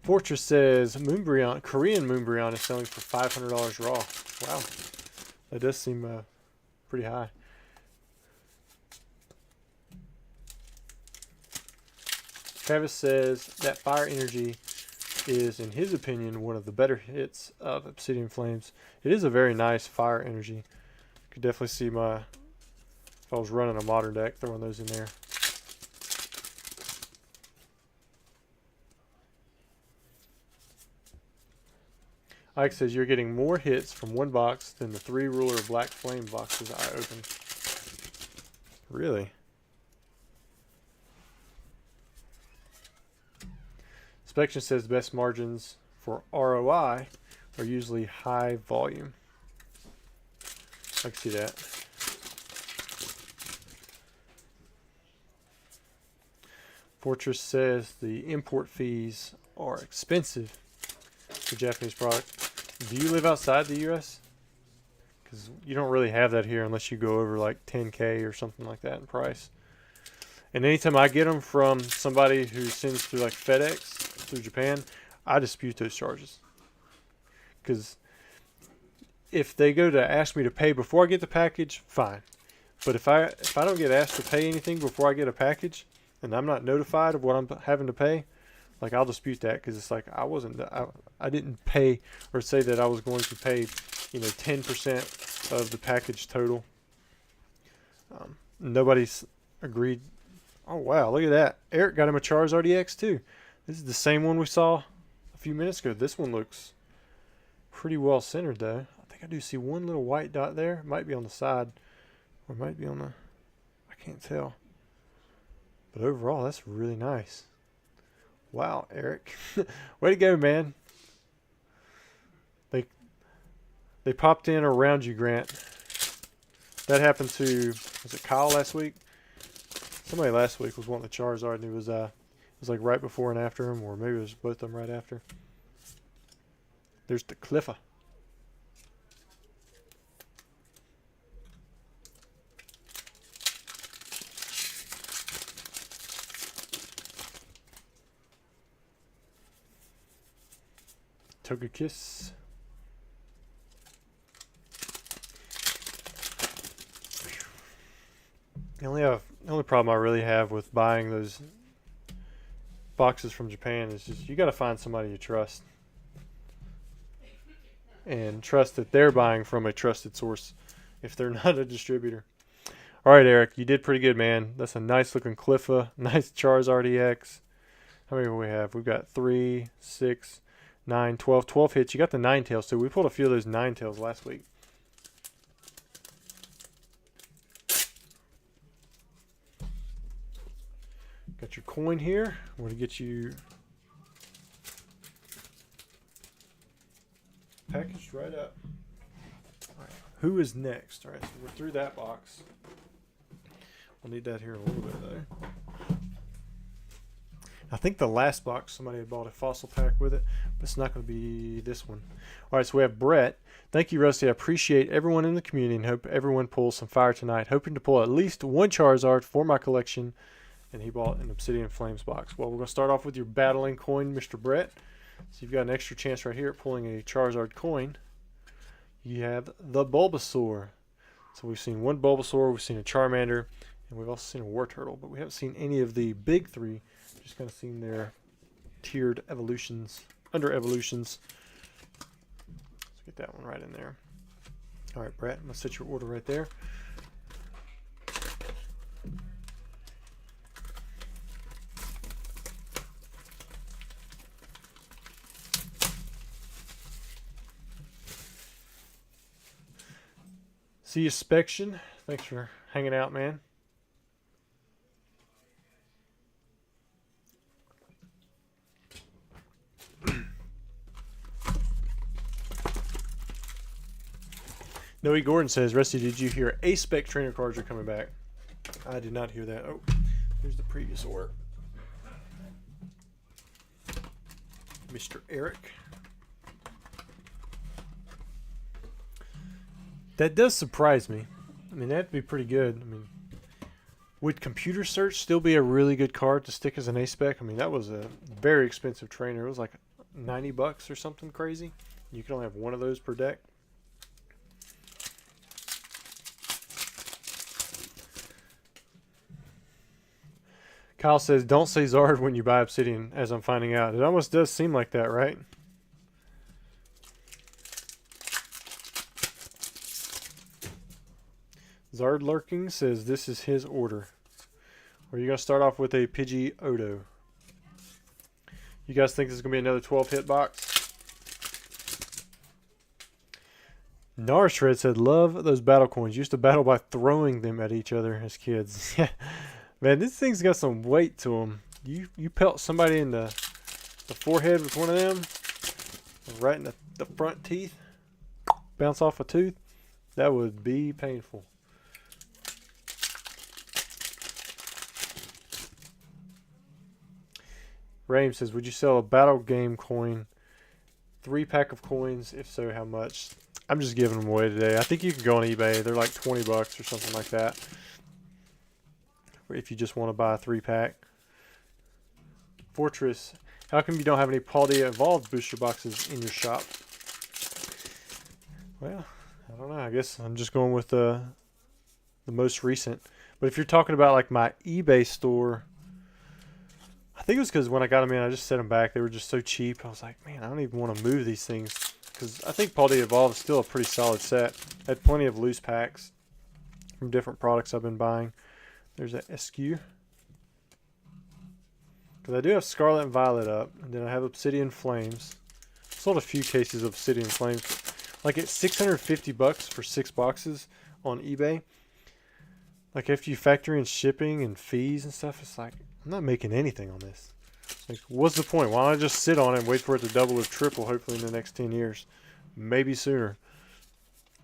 Fortress says Moonbreon, Korean Moonbreon is selling for $500 raw. Wow, that does seem pretty high. Travis says that Fire Energy is, in his opinion, one of the better hits of Obsidian Flames. It is a very nice Fire Energy. Could definitely see if I was running a modern deck, throwing those in there. Ike says you're getting more hits from one box than the 3 Ruler Black Flame boxes I opened. Really? Inspection says the best margins for ROI are usually high volume. I can see that. Fortress says the import fees are expensive for Japanese product. Do you live outside the U.S.? Because you don't really have that here unless you go over like 10K or something like that in price. And anytime I get them from somebody who sends through like FedEx through Japan, I dispute those charges. Because if they go to ask me to pay before I get the package, fine. But if I don't get asked to pay anything before I get a package, and I'm not notified of what I'm having to pay, like I'll dispute that, because it's like I didn't pay or say that I was going to pay, 10% of the package total. Nobody's agreed. Oh wow, look at that! Eric got him a Charizard EX too. This is the same one we saw a few minutes ago. This one looks pretty well centered though. I think I do see one little white dot there. It might be on the side, or it might be on the. I can't tell. But overall, that's really nice. Wow, Eric. Way to go, man. They popped in around you, Grant. That happened to, was it Kyle last week? Somebody last week was wanting the Charizard, and it was like right before and after him, or maybe it was both of them right after. There's the Cliffa. Togekiss. The only problem I really have with buying those boxes from Japan is just you got to find somebody you trust. and trust that they're buying from a trusted source if they're not a distributor. All right, Eric, you did pretty good, man. That's a nice looking Cliffa, nice Charizard EX. How many do we have? We've got 3, 6, 9, 12. 12 hits. You got the 9-tails, so we pulled a few of those 9-tails last week. Got your coin here. I'm going to get you packaged right up. All right. Who is next? All right, so we're through that box. We'll need that here in a little bit, though. I think the last box somebody had bought a fossil pack with it, but it's not going to be this one. All right, so we have Brett. Thank you, Rusty. I appreciate everyone in the community and hope everyone pulls some fire tonight. Hoping to pull at least one Charizard for my collection. And he bought an Obsidian Flames box. Well, we're going to start off with your battling coin, Mr. Brett. So you've got an extra chance right here at pulling a Charizard coin. You have the Bulbasaur. So we've seen one Bulbasaur, we've seen a Charmander, and we've also seen a War Turtle, but we haven't seen any of the big three. Just kind of seen their tiered evolutions, under evolutions. Let's get that one right in there. All right, Brett, I'm going to set your order right there. See you, Spection. Thanks for hanging out, man. Noe Gordon says, Rusty, did you hear A-Spec trainer cards are coming back? I did not hear that. Oh, here's the previous order. Mr. Eric. That does surprise me. I mean, that'd be pretty good. I mean, would Computer Search still be a really good card to stick as an A-Spec? I mean, that was a very expensive trainer. It was like $90 or something crazy. You can only have one of those per deck. Kyle says, don't say Zard when you buy Obsidian, as I'm finding out. It almost does seem like that, right? Zard Lurking says this is his order. Or you're going to start off with a Pidgeotto. You guys think this is going to be another 12-hit box? Narshred said, love those battle coins. Used to battle by throwing them at each other as kids. Yeah. Man, this thing's got some weight to them. You pelt somebody in the forehead with one of them, right in the front teeth, bounce off a tooth, that would be painful. Raim says, would you sell a battle game coin? 3-pack of coins? If so, how much? I'm just giving them away today. I think you can go on eBay. They're like $20 or something like that. If you just want to buy a 3-pack. Fortress, how come you don't have any Paul D Evolved booster boxes in your shop? Well, I don't know. I guess I'm just going with the most recent. But if you're talking about like my eBay store, I think it was because when I got them in, I just set them back. They were just so cheap. I was like, man, I don't even want to move these things. Because I think Paul D Evolved is still a pretty solid set. I had plenty of loose packs from different products I've been buying. There's that SQ. Because I do have Scarlet and Violet up. And then I have Obsidian Flames. Sold a few cases of Obsidian Flames. Like it's $650 for 6 boxes on eBay. Like after you factor in shipping and fees and stuff, it's like, I'm not making anything on this. Like, what's the point? Why don't I just sit on it and wait for it to double or triple hopefully in the next 10 years? Maybe sooner.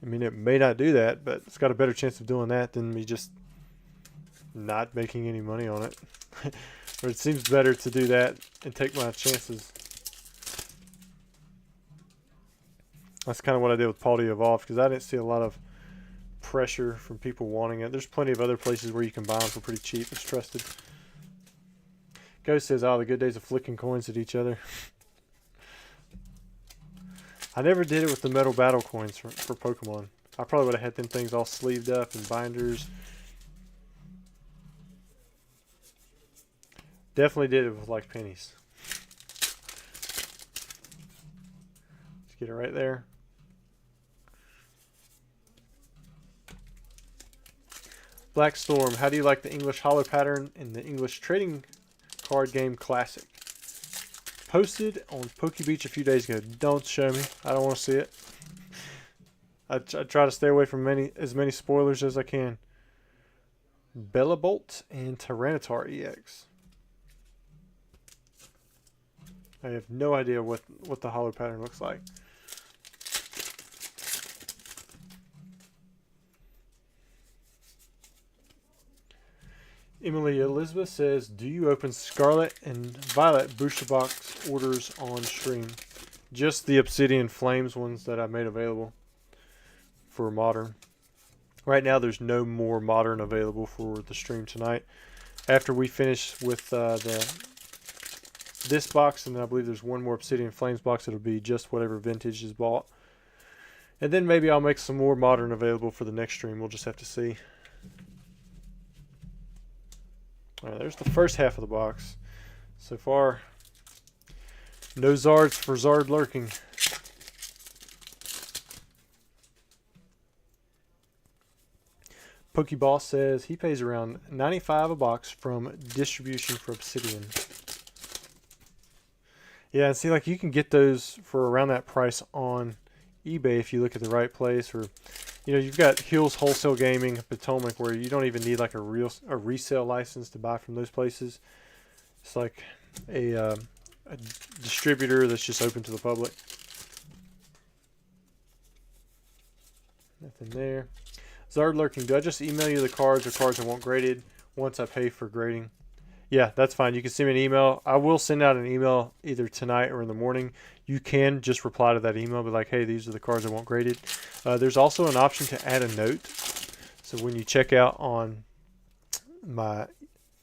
I mean, it may not do that, but it's got a better chance of doing that than me just not making any money on it. Or it seems better to do that and take my chances. That's kind of what I did with Paul D Evolved because I didn't see a lot of pressure from people wanting it. There's plenty of other places where you can buy them for pretty cheap. It's trusted. Ghost says, oh, the good days of flicking coins at each other. I never did it with the metal battle coins for Pokemon. I probably would have had them things all sleeved up in binders. Definitely did it with like pennies. Let's get it right there. Black Storm, how do you like the English hollow pattern in the English trading card game Classic? Posted on Poke Beach a few days ago. Don't show me. I don't want to see it. I try to stay away from as many spoilers as I can. Bellabolt and Tyranitar EX. I have no idea what the hollow pattern looks like. Emily Elizabeth says, do you open Scarlet and Violet booster box orders on stream? Just the Obsidian Flames ones that I made available for Modern. Right now there's no more Modern available for the stream tonight. After we finish with this box, and then I believe there's one more Obsidian Flames box, it'll be just whatever vintage is bought. And then maybe I'll make some more Modern available for the next stream. We'll just have to see. Alright, there's the first half of the box. So far, no Zards for Zard lurking. Pokeball says he pays around $95 a box from distribution for Obsidian. Yeah, and see, like, you can get those for around that price on eBay if you look at the right place. Or, you know, you've got Hills Wholesale Gaming, Potomac, where you don't even need like a resale license to buy from those places. It's like a distributor that's just open to the public. Nothing there. Zard lurking. Do I just email you the cards or cards I want graded once I pay for grading? Yeah, that's fine. You can send me an email. I will send out an email either tonight or in the morning. You can just reply to that email, be like, hey, these are the cards I want graded. There's also an option to add a note. So when you check out on not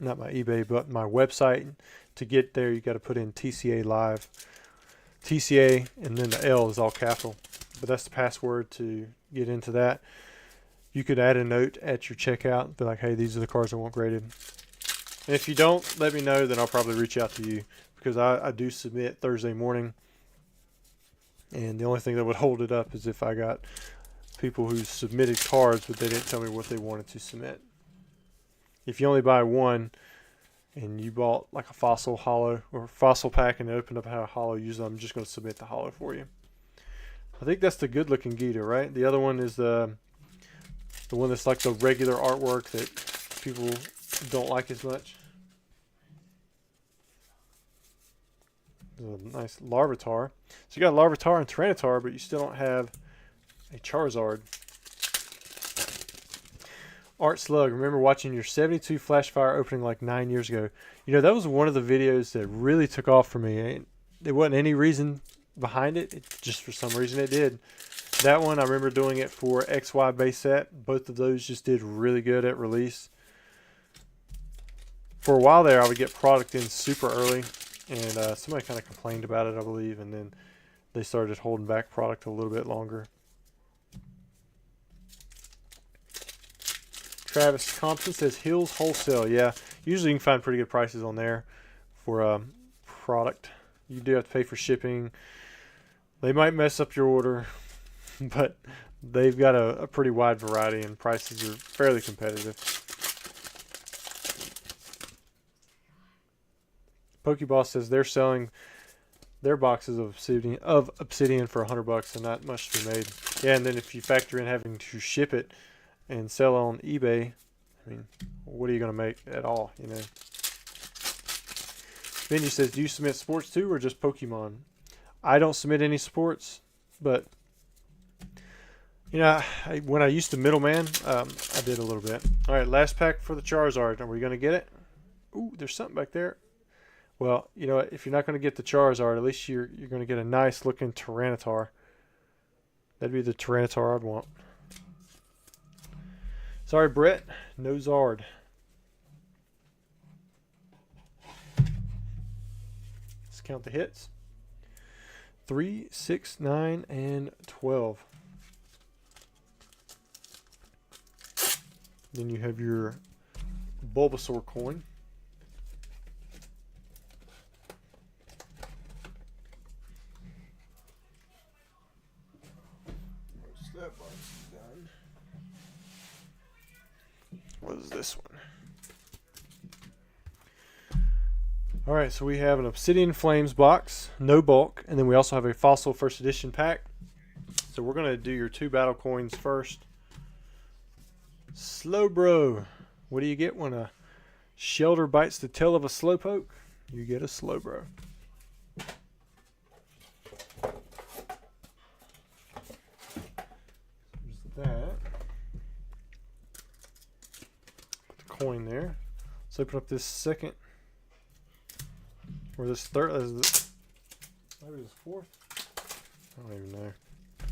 my eBay, but my website, to get there, you got to put in TCA Live. TCA, and then the L is all capital. But that's the password to get into that. You could add a note at your checkout, be like, hey, these are the cards I want graded. And if you don't, let me know, then I'll probably reach out to you, because I do submit Thursday morning. And the only thing that would hold it up is if I got people who submitted cards, but they didn't tell me what they wanted to submit. If you only buy one, and you bought like a fossil hollow or fossil pack and opened up a hollow, usually I'm just going to submit the hollow for you. I think that's the good looking Gita, right? The other one is the one that's like the regular artwork that people don't like as much. There's a nice Larvitar. So you got Larvitar and Tyranitar, but you still don't have a Charizard. Art Slug, remember watching your 72 Flashfire opening like 9 years ago. You know, that was one of the videos that really took off for me. There wasn't any reason behind it. Just for some reason it did. That one, I remember doing it for XY base set. Both of those just did really good at release. For a while there, I would get product in super early. And somebody kind of complained about it, I believe. And then they started holding back product a little bit longer. Travis Thompson says Hills Wholesale. Yeah, usually you can find pretty good prices on there for product. You do have to pay for shipping. They might mess up your order, but they've got a pretty wide variety and prices are fairly competitive. Pokeball says they're selling their boxes of Obsidian for $100 and not much to be made. Yeah, and then if you factor in having to ship it and sell on eBay, I mean, what are you going to make at all, you know? Benji says, do you submit sports too or just Pokemon? I don't submit any sports, but, you know, when I used to middleman, I did a little bit. All right, last pack for the Charizard. Are we going to get it? Ooh, there's something back there. Well, you know, if you're not going to get the Charizard, at least you're going to get a nice looking Tyranitar. That'd be the Tyranitar I'd want. Sorry, Brett. No Zard. Let's count the hits. 3, 6, 9, and 12. Then you have your Bulbasaur coin. That box is done. was this one. Alright, so we have an Obsidian Flames box, no bulk, and then we also have a Fossil First Edition pack. So we're going to do your 2 battle coins first. Slowbro. What do you get when a Shelter bites the tail of a Slowpoke? You get a Slowbro. There's that. Put the coin there. Let's open up this second. Or this third, maybe this fourth? I don't even know. I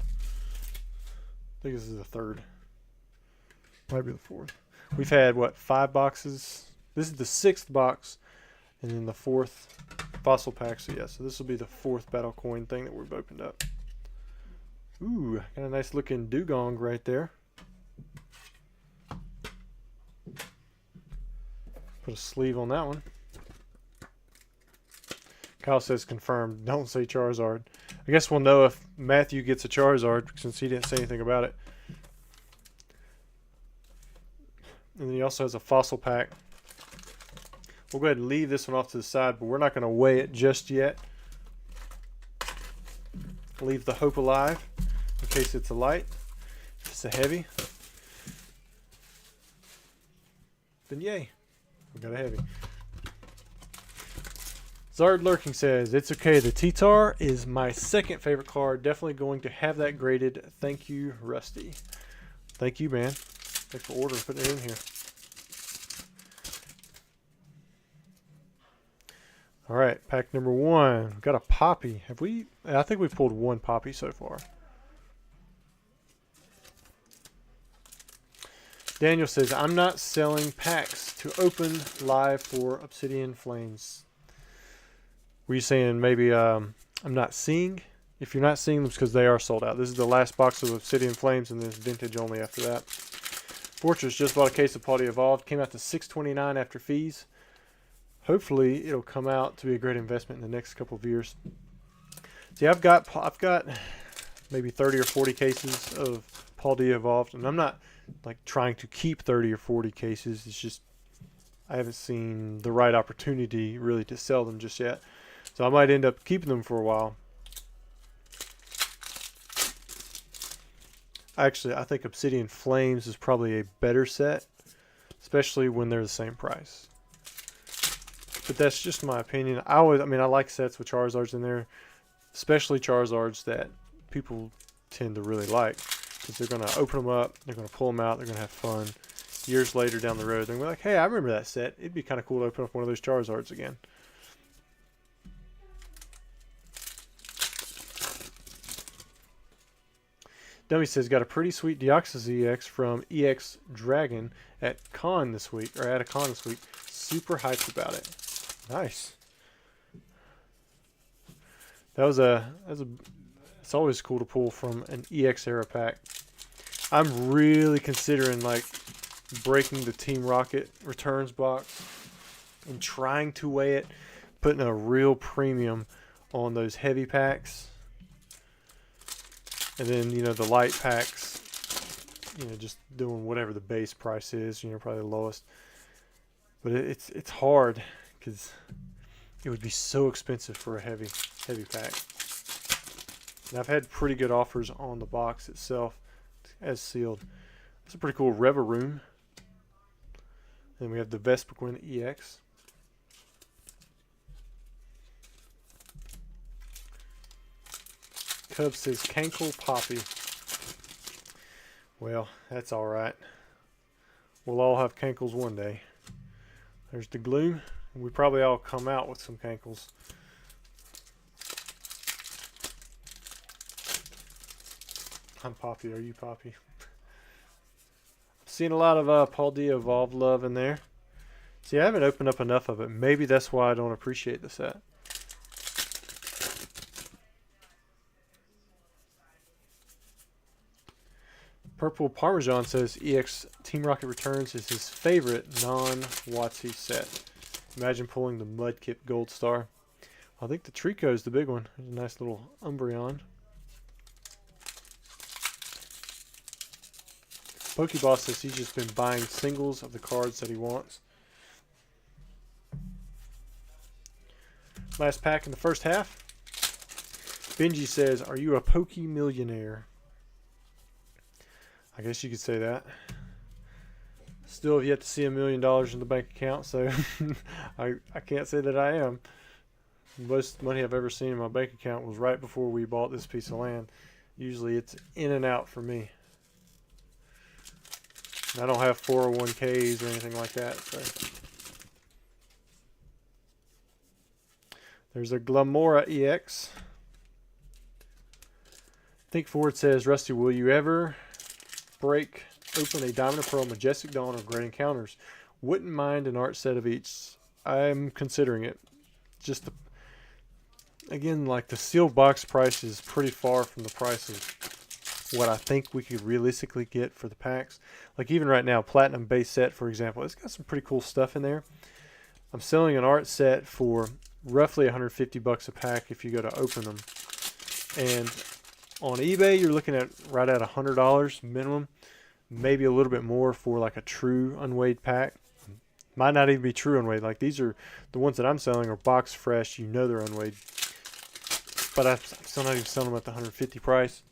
think this is the third. Might be the fourth. We've had, what, 5 boxes? This is the 6th box, and then the 4th fossil pack. So yeah, so this will be the 4th battle coin thing that we've opened up. Ooh, got a nice looking dugong right there. Put a sleeve on that one. Kyle says confirmed. Don't say Charizard. I guess we'll know if Matthew gets a Charizard since he didn't say anything about it. And then he also has a fossil pack. We'll go ahead and leave this one off to the side, but we're not going to weigh it just yet. Leave the hope alive in case it's a light. If it's a heavy, then yay, we got a heavy. Zard Lurking says, it's okay, the T-Tar is my 2nd favorite card. Definitely going to have that graded. Thank you, Rusty. Thank you, man. Thanks for ordering, putting it in here. All right, pack number 1. We've got a Poppy. Have we? I think we've pulled 1 Poppy so far. Daniel says, I'm not selling packs to open live for Obsidian Flames. Were you saying maybe I'm not seeing? If you're not seeing them, it's because they are sold out. This is the last box of Obsidian Flames, and then it's vintage only after that. Fortress just bought a case of Paldea Evolved. Came out to $6.29 after fees. Hopefully, it'll come out to be a great investment in the next couple of years. See, I've got maybe 30 or 40 cases of Paldea Evolved, and I'm not like trying to keep 30 or 40 cases. It's just I haven't seen the right opportunity really to sell them just yet. So I might end up keeping them for a while. Actually, I think Obsidian Flames is probably a better set, especially when they're the same price. But that's just my opinion. I like sets with Charizards in there, especially Charizards that people tend to really like, because they're going to open them up, they're going to pull them out, they're going to have fun. Years later down the road, they're going to be like, hey, I remember that set. It'd be kind of cool to open up one of those Charizards again. Dummy says, got a pretty sweet Deoxys EX from EX Dragon at a con this week. Super hyped about it. Nice. It's always cool to pull from an EX era pack. I'm really considering like breaking the Team Rocket returns box and trying to weigh it, putting a real premium on those heavy packs. And then, the light packs, just doing whatever the base price is, probably the lowest. But it's hard because it would be so expensive for a heavy pack. And I've had pretty good offers on the box itself as sealed. It's a pretty cool Reveroom. Then we have the Vespiquen EX. Cub says Cankle Poppy. Well, that's alright. We'll all have Cankles one day. There's the Gloom. And we probably all come out with some Cankles. I'm Poppy. Are you Poppy? Seeing a lot of Paldea Evolved love in there. See, I haven't opened up enough of it. Maybe that's why I don't appreciate the set. Purple Parmesan says EX Team Rocket Returns is his favorite non-WotC set. Imagine pulling the Mudkip Gold Star. I think the Trico is the big one. There's a nice little Umbreon. Pokeball says he's just been buying singles of the cards that he wants. Last pack in the first half. Benji says, "Are you a Poke millionaire?" I guess you could say that. Still have yet to see $1 million in the bank account, so I can't say that I am. Most money I've ever seen in my bank account was right before we bought this piece of land. Usually it's in and out for me. And I don't have 401ks or anything like that. So. There's a Glamora EX. Think Ford says, "Rusty, will you ever break open a Diamond and Pearl, Majestic Dawn, or Great Encounters? Wouldn't mind an art set of each. I'm considering it. Just again, like the sealed box price is pretty far from the price of what I think we could realistically get for the packs. Like even right now, Platinum base set, for example, it's got some pretty cool stuff in there. I'm selling an art set for roughly 150 bucks a pack if you go to open them. And on eBay, you're looking at right at $100 minimum, maybe a little bit more for like a true unweighed pack. Might not even be true unweighed. Like these are the ones that I'm selling are box fresh. You know they're unweighed. But I'm still not even selling them at the 150 price.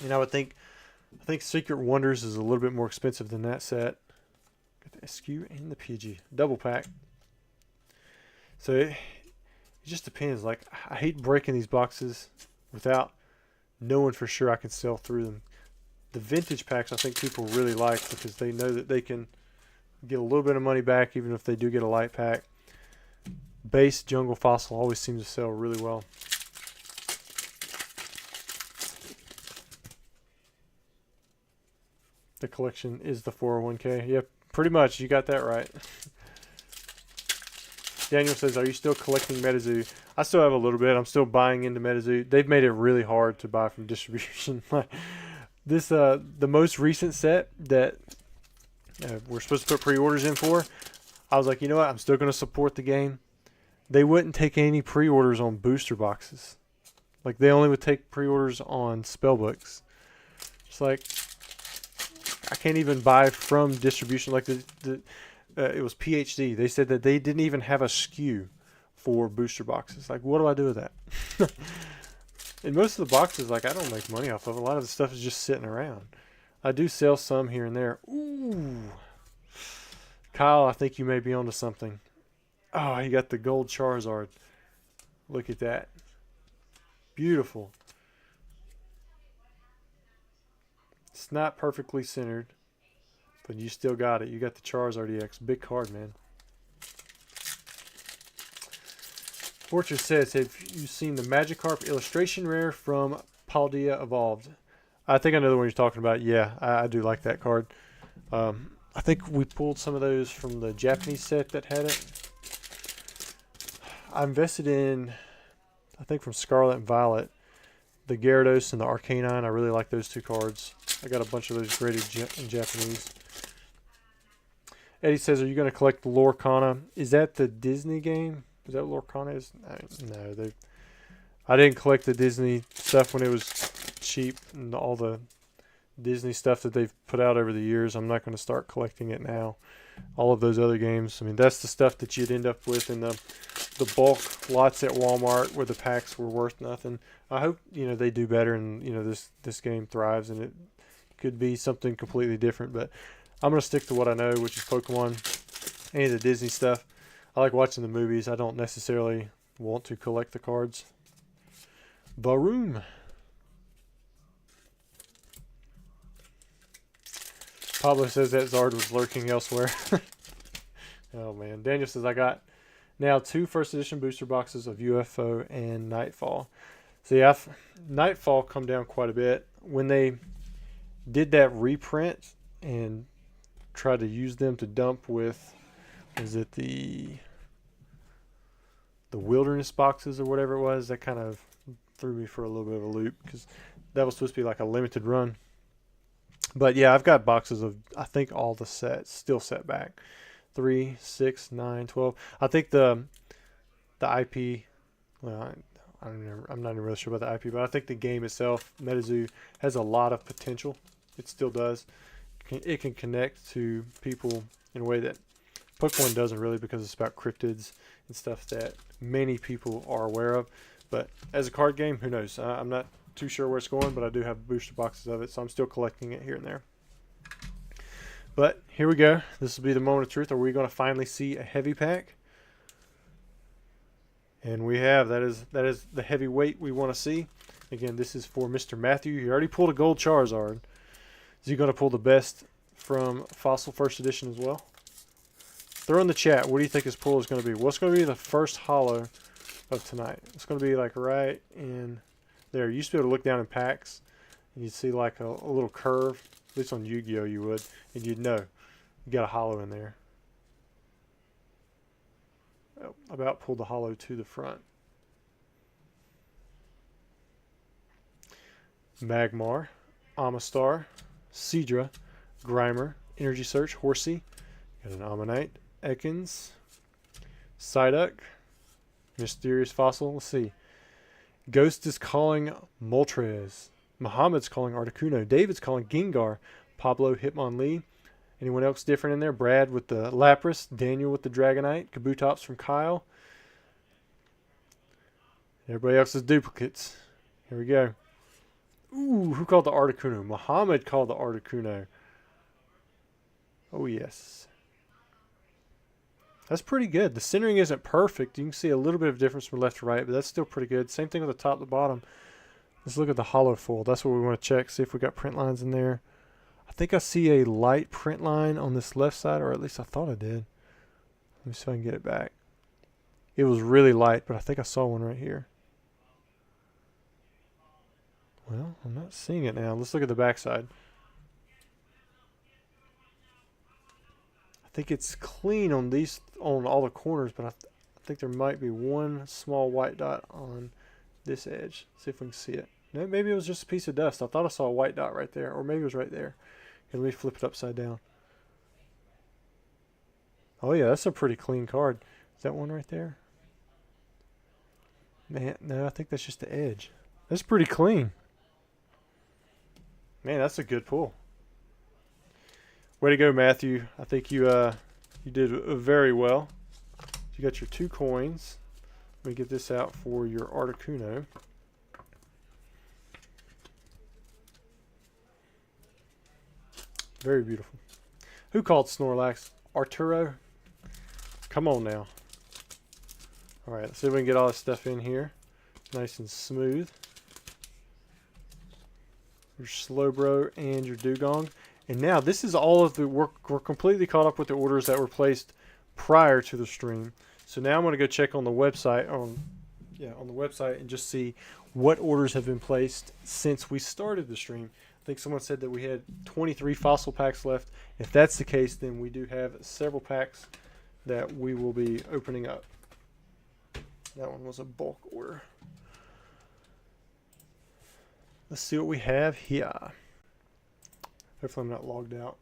And I think Secret Wonders is a little bit more expensive than that set. Got the SQ and the PG double pack. So it just depends. Like I hate breaking these boxes without knowing for sure I can sell through them. The vintage packs I think people really like because they know that they can get a little bit of money back even if they do get a light pack. Base Jungle Fossil always seems to sell really well. The collection is the 401k. Yep, pretty much. You got that right. Daniel says, "Are you still collecting MetaZoo?" I still have a little bit. I'm still buying into MetaZoo. They've made it really hard to buy from distribution. This, the most recent set that we're supposed to put pre-orders in for, I was like, you know what? I'm still going to support the game. They wouldn't take any pre-orders on booster boxes. Like they only would take pre-orders on spellbooks. It's like I can't even buy from distribution. Like it was PhD. They said that they didn't even have a SKU for booster boxes. Like, what do I do with that? And most of the boxes, like, I don't make money off of. A lot of the stuff is just sitting around. I do sell some here and there. Ooh. Kyle, I think you may be onto something. Oh, you got the gold Charizard. Look at that. Beautiful. It's not perfectly centered, but you still got it. You got the Charizard EX. Big card, man. Fortress says, "Have you seen the Magikarp illustration rare from Paldea Evolved?" I think I know the one you're talking about. Yeah, I do like that card. I think we pulled some of those from the Japanese set that had it. I invested in, I think from Scarlet and Violet, the Gyarados and the Arcanine. I really like those two cards. I got a bunch of those graded in Japanese. Eddie says, "Are you going to collect Lorcana?" Is that the Disney game? Is that what Lorcana is? No, I didn't collect the Disney stuff when it was cheap and all the Disney stuff that they've put out over the years. I'm not going to start collecting it now. All of those other games, I mean, that's the stuff that you'd end up with in the bulk lots at Walmart where the packs were worth nothing. I hope, they do better and, this game thrives and it could be something completely different. But I'm going to stick to what I know, which is Pokemon, any of the Disney stuff. I like watching the movies. I don't necessarily want to collect the cards. Baroom. Pablo says that Zard was lurking elsewhere. Oh, man. Daniel says, "I got now 2 first edition booster boxes of UFO and Nightfall." So, yeah, Nightfall come down quite a bit. When they did that reprint and tried to use them to dump with, is it the wilderness boxes or whatever it was, that kind of threw me for a little bit of a loop because that was supposed to be like a limited run. But yeah, I've got boxes of, I think, all the sets still set back. 3, 6, 9, 12. I think the IP, well, I'm not even really sure about the IP, but I think the game itself, MetaZoo, has a lot of potential. It still does. it can connect to people in a way that Pokemon doesn't really, because it's about cryptids and stuff that many people are aware of. But as a card game, who knows? I'm not too sure where it's going, but I do have booster boxes of it, so I'm still collecting it here and there. But here we go. This will be the moment of truth. Are we going to finally see a heavy pack? And we have. That is the heavyweight we want to see. Again, this is for Mr. Matthew. He already pulled a gold Charizard. Is he going to pull the best from Fossil First Edition as well? Throw in the chat, what do you think his pull is going to be? What's going to be the first holo of tonight? It's going to be like right in there. You used to be able to look down in packs, and you'd see like a little curve. At least on Yu-Gi-Oh you would. And you'd know you got a holo in there. Oh, about pulled the holo to the front. Magmar, Amistar, Seadra, Grimer, Energy Search, Horsey, got an Ammonite, Ekans, Psyduck, Mysterious Fossil. Let's see. Ghost is calling Moltres. Muhammad's calling Articuno. David's calling Gengar. Pablo Hitmonlee. Anyone else different in there? Brad with the Lapras. Daniel with the Dragonite. Kabutops from Kyle. Everybody else is duplicates. Here we go. Ooh, who called the Articuno? Muhammad called the Articuno. Oh, yes. That's pretty good. The centering isn't perfect. You can see a little bit of difference from left to right, but that's still pretty good. Same thing with the top to bottom. Let's look at the holo fold. That's what we want to check. See if we got print lines in there. I think I see a light print line on this left side, or at least I thought I did. Let me see if I can get it back. It was really light, but I think I saw one right here. Well, I'm not seeing it now. Let's look at the back side. I think it's clean on all the corners, but I think there might be one small white dot on this edge. See if we can see it. No, maybe it was just a piece of dust. I thought I saw a white dot right there, or maybe it was right there. Here, let me flip it upside down. Oh yeah, that's a pretty clean card. Is that one right there? Man, no, I think that's just the edge. That's pretty clean. Man, that's a good pull. Way to go, Matthew. I think you did very well. You got your 2 coins. Let me get this out for your Articuno. Very beautiful. Who called Snorlax? Arturo? Come on now. Alright, let's see if we can get all this stuff in here. Nice and smooth. Your Slowbro and your Dugong. And now this is all of the we're completely caught up with the orders that were placed prior to the stream. So now I'm going to go check on the website on the website and just see what orders have been placed since we started the stream. I think someone said that we had 23 fossil packs left. If that's the case, then we do have several packs that we will be opening up. That one was a bulk order. Let's see what we have here. Hopefully I'm not logged out.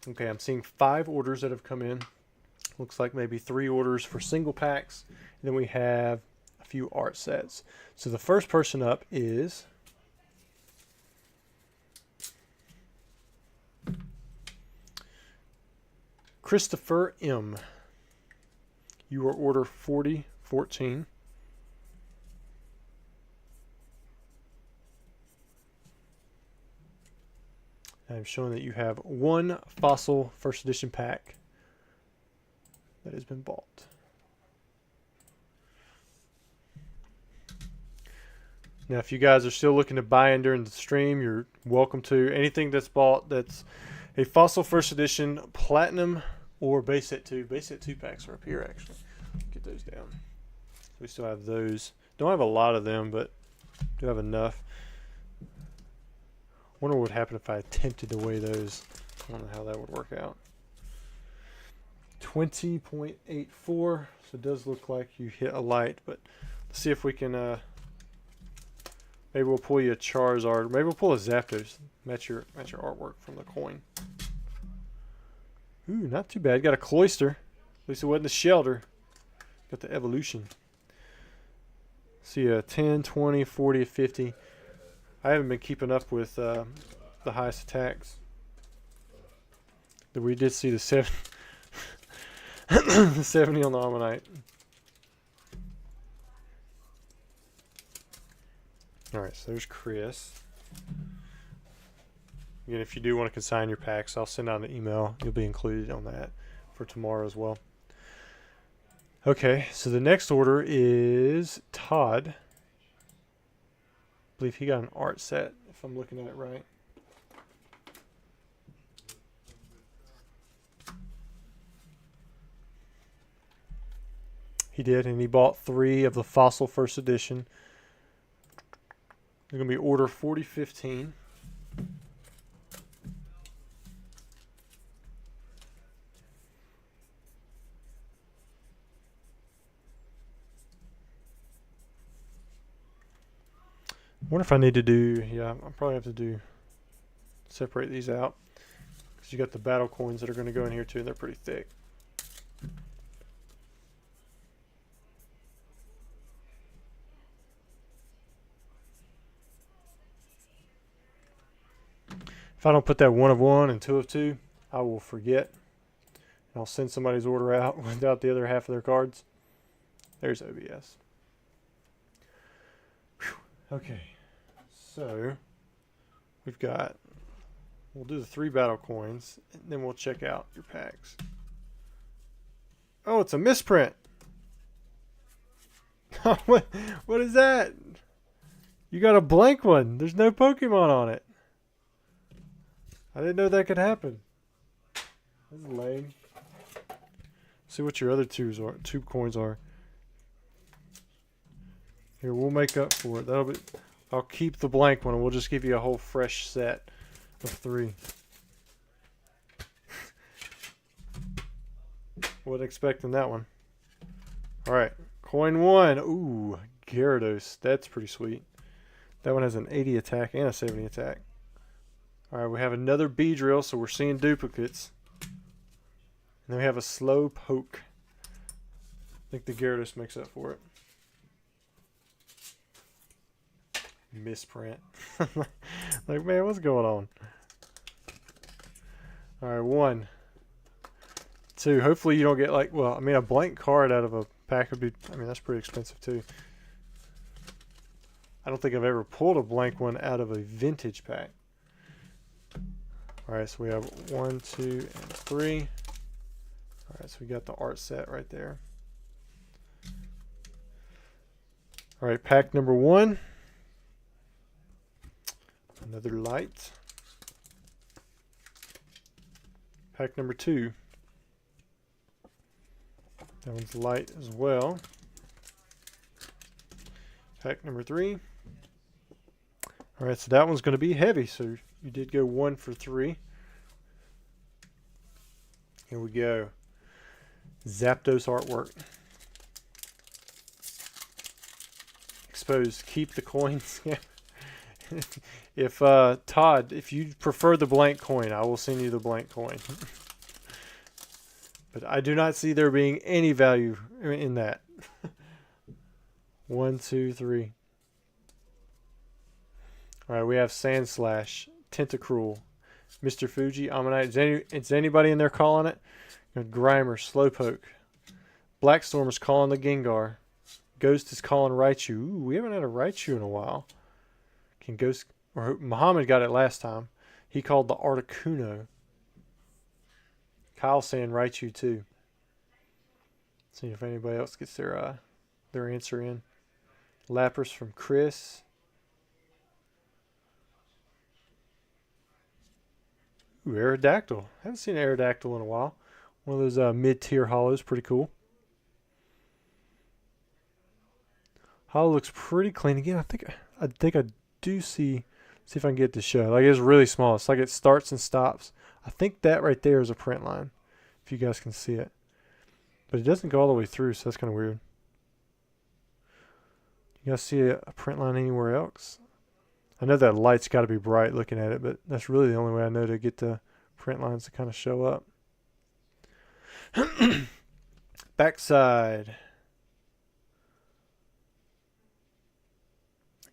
Okay, I'm seeing 5 orders that have come in. Looks like maybe 3 orders for single packs. And then we have a few art sets. So the first person up is Christopher M. You are order 4014. I'm showing that you have 1 fossil first edition pack that has been bought. Now, if you guys are still looking to buy in during the stream, you're welcome to. Anything that's bought that's a fossil first edition platinum or base set 2. Base set 2 packs are up here, actually. Get those down. We still have those. Don't have a lot of them, but do have enough. Wonder what would happen if I attempted to weigh those. I don't know how that would work out. 20.84. So it does look like you hit a light, but let's see if we can maybe we'll pull you a Charizard. Maybe we'll pull a Zapdos. Match your artwork from the coin. Ooh, not too bad. Got a Cloyster. At least it wasn't a Shelter. Got the evolution. See a 10, 20, 40, 50. I haven't been keeping up with the highest attacks. We did see the 70 on the Ammonite. Alright, so there's Chris. Again, if you do want to consign your packs, I'll send out an email. You'll be included on that for tomorrow as well. Okay, so the next order is Todd. I believe he got an art set, if I'm looking at it right. He did, and he bought 3 of the Fossil First Edition. They're going to be order 4015. I wonder if I need to do, yeah, I'll probably have to separate these out. Because you got the battle coins that are going to go in here too, and they're pretty thick. If I don't put that 1 of 1 and 2 of 2, I will forget. And I'll send somebody's order out without the other half of their cards. There's OBS. Whew. Okay. So, we've got, we'll do the 3 battle coins, and then we'll check out your packs. Oh, it's a misprint. what is that? You got a blank one. There's no Pokemon on it. I didn't know that could happen. That's lame. See what your other 2 coins are. Here, we'll make up for it. That'll be. I'll keep the blank one, and we'll just give you a whole fresh set of 3. Wasn't expecting that one. All right, coin 1. Ooh, Gyarados. That's pretty sweet. That one has an 80 attack and a 70 attack. All right, we have another Beedrill, so we're seeing duplicates. And then we have a Slowpoke. I think the Gyarados makes up for it. Misprint. Like, man, what's going on? All right, 1, 2. Hopefully you don't get like, well, I mean, a blank card out of a pack would be, I mean, that's pretty expensive too. I don't think I've ever pulled a blank one out of a vintage pack. All right, so we have 1, 2, and 3. All right, so we got the art set right there. All right, pack number 1. Another light. Pack number 2. That one's light as well. Pack number 3. All right, so that one's going to be heavy. So you did go 1 for 3. Here we go. Zapdos artwork. Exposed. Keep the coins. If Todd, if you prefer the blank coin, I will send you the blank coin. But I do not see there being any value in that. 1, 2, 3. All right, we have Sandslash, Tentacruel, Mr. Fuji, Ammonite. Is anybody in there calling it? Grimer, Slowpoke. Blackstorm is calling the Gengar. Ghost is calling Raichu. Ooh, we haven't had a Raichu in a while. Can Ghost, or Muhammad got it last time. He called the Articuno. Kyle saying Raichu too. See if anybody else gets their answer in. Lapras from Chris. Ooh, Aerodactyl. Haven't seen Aerodactyl in a while. One of those mid-tier hollows. Pretty cool. Hollow looks pretty clean. Again, I think I do see if I can get it to show. Like, it's really small. It's like it starts and stops. I think that right there is a print line, if you guys can see it. But it doesn't go all the way through, so that's kind of weird. You guys see a print line anywhere else? I know that light's got to be bright looking at it, but that's really the only way I know to get the print lines to kind of show up. Backside.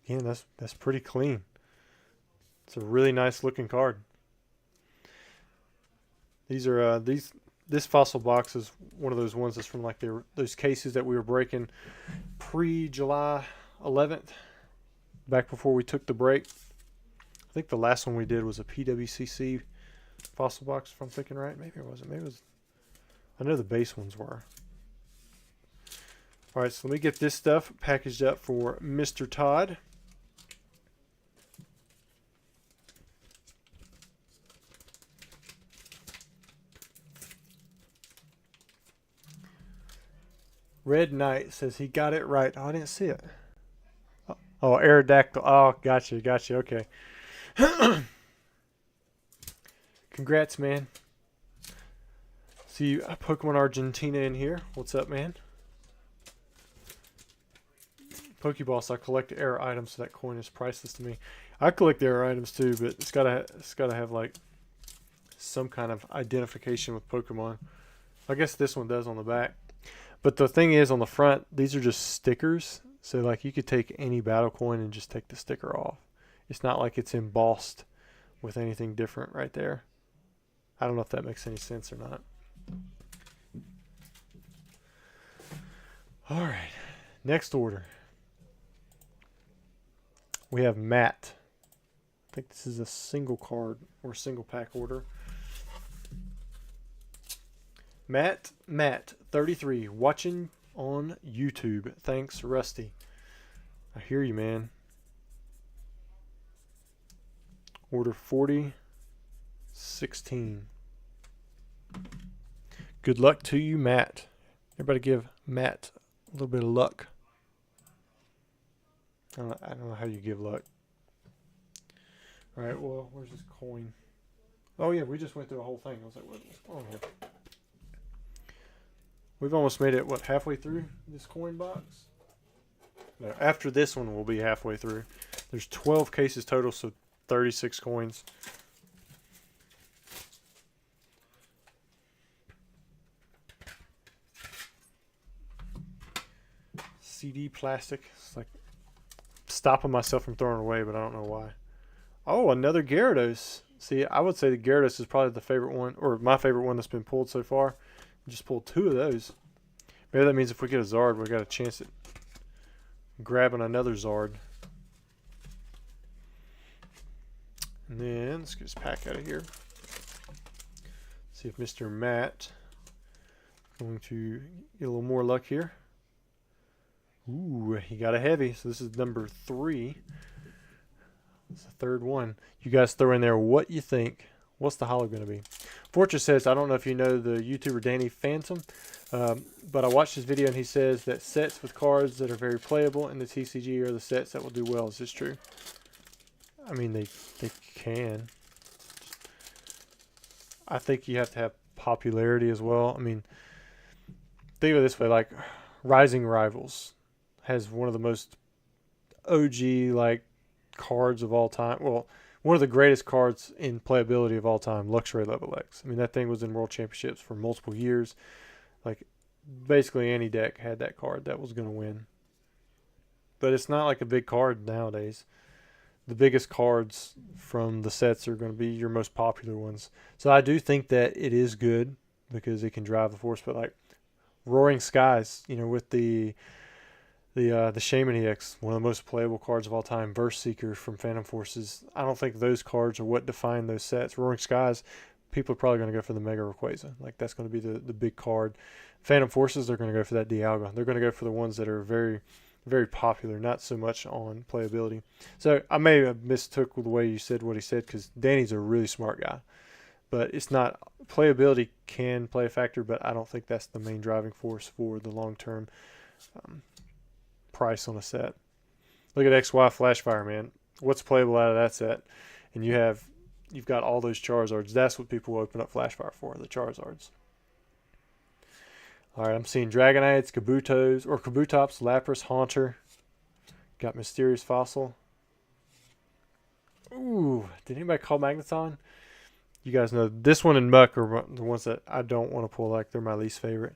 Again, that's pretty clean. It's a really nice looking card. These are this fossil box is one of those ones that's from like those cases that we were breaking pre-July 11th, back before we took the break. I think the last one we did was a PWCC fossil box, if I'm thinking right. Maybe it wasn't. Maybe it was. I know the base ones were. All right, so let me get this stuff packaged up for Mr. Todd. Red Knight says he got it right. Oh, I didn't see it. Oh, Aerodactyl. Oh, gotcha, gotcha. Okay. Congrats, man. See Pokemon Argentina in here. What's up, man? Pokeballs. I collect error items, so that coin is priceless to me. I collect error items too, but it's gotta have like some kind of identification with Pokemon. I guess this one does on the back. But the thing is, on the front, these are just stickers. So like you could take any battle coin and just take the sticker off. It's not like it's embossed with anything different right there. I don't know if that makes any sense or not. All right, next order. We have Matt. I think this is a single card or single pack order. Matt 33, watching on YouTube. Thanks, Rusty. I hear you, man. Order 4016. Good luck to you, Matt. Everybody give Matt a little bit of luck. I don't know how you give luck. All right, well, where's this coin? Oh, yeah, we just went through the whole thing. I was like, what's on here? We've almost made it, what, halfway through this coin box? No, after this one, we'll be halfway through. There's 12 cases total, so 36 coins. CD plastic. It's like stopping myself from throwing it away, but I don't know why. Oh, another Gyarados. See, I would say the Gyarados is probably the favorite one, or my favorite one that's been pulled so far. Just pulled 2 of those. Maybe that means if we get a Zard, we got a chance at grabbing another Zard. And then let's get this pack out of here. See if Mr. Matt is going to get a little more luck here. Ooh, he got a heavy. So this is number 3. It's the third one. You guys throw in there what you think. What's the holo going to be? Fortress says, I don't know if you know the YouTuber Danny Phantom, but I watched his video and he says that sets with cards that are very playable in the TCG are the sets that will do well. Is this true? I mean, they can. I think you have to have popularity as well. I mean, think of it this way, like Rising Rivals has one of the most OG like cards of all time. Well, one of the greatest cards in playability of all time, Luxray Level X. I mean, that thing was in World Championships for multiple years. Like, basically any deck had that card that was going to win. But it's not like a big card nowadays. The biggest cards from the sets are going to be your most popular ones. So I do think that it is good because it can drive the force. But like Roaring Skies, you know, with the Shaman EX, one of the most playable cards of all time, Verse Seeker from Phantom Forces. I don't think those cards are what define those sets. Roaring Skies, people are probably going to go for the Mega Rayquaza. Like, that's going to be the big card. Phantom Forces, they're going to go for that Dialga. They're going to go for the ones that are very, very popular, not so much on playability. So I may have mistook the way you said what he said because Danny's a really smart guy. But it's not, playability can play a factor, but I don't think that's the main driving force for the long-term price on a set. Look at XY Flashfire, man. What's playable out of that set? And you've got all those Charizards. That's what people open up Flashfire for, the Charizards. All right, I'm seeing Dragonites, Kabutos, or Kabutops, Lapras, Haunter. Got Mysterious Fossil. Ooh, did anybody call Magneton? You guys know this one and Muck are the ones that I don't want to pull. Like, they're my least favorite.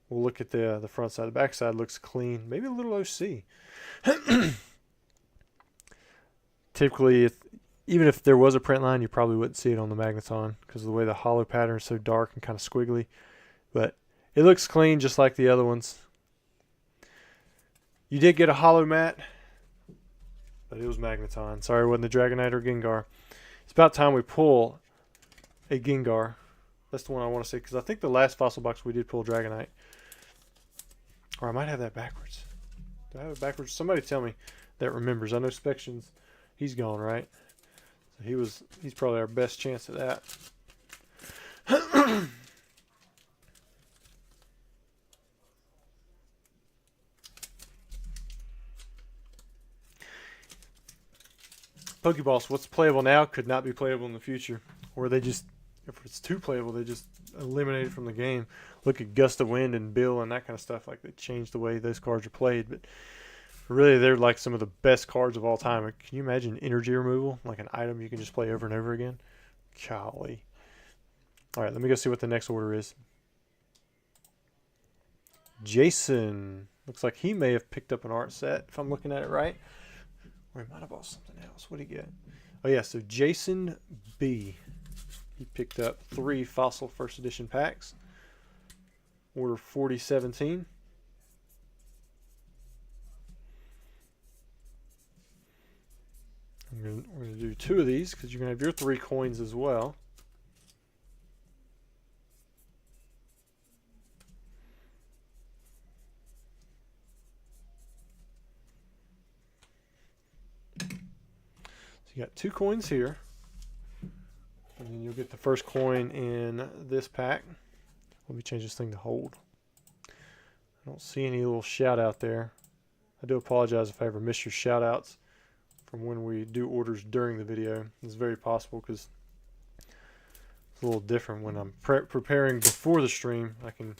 We'll look at the front side. The back side looks clean. Maybe a little OC. typically, even if there was a print line, you probably wouldn't see it on the Magneton because of the way the hollow pattern is so dark and kind of squiggly. But it looks clean just like the other ones. You did get a hollow mat, but it was Magneton. Sorry, it wasn't the Dragonite or Gengar. It's about time we pull a Gengar. That's the one I want to say, because I think the last fossil box we did pull Dragonite. Or I might have that backwards. Do I have it backwards? Somebody tell me that remembers. I know Spections, he's gone, right? So he's probably our best chance at that. Pokeballs, what's playable now could not be playable in the future. Or they just, if it's too playable, they just eliminate it from the game. Look at Gust of Wind and Bill and that kind of stuff. Like, they changed the way those cards are played. But really, they're like some of the best cards of all time. Can you imagine energy removal? Like an item you can just play over and over again? Golly. All right, let me go see what the next order is. Jason. Looks like he may have picked up an art set, if I'm looking at it right. Or he might have bought something else. What did he get? Oh, yeah, so Jason B. He picked up 3 Fossil First Edition packs. Order 4017. We're going to do 2 of these because you're going to have your 3 coins as well. So you got 2 coins here. And then you'll get the first coin in this pack. Let me change this thing to hold. I don't see any little shout out there. I do apologize if I ever miss your shout outs from when we do orders during the video. It's very possible because it's a little different when I'm preparing before the stream. I can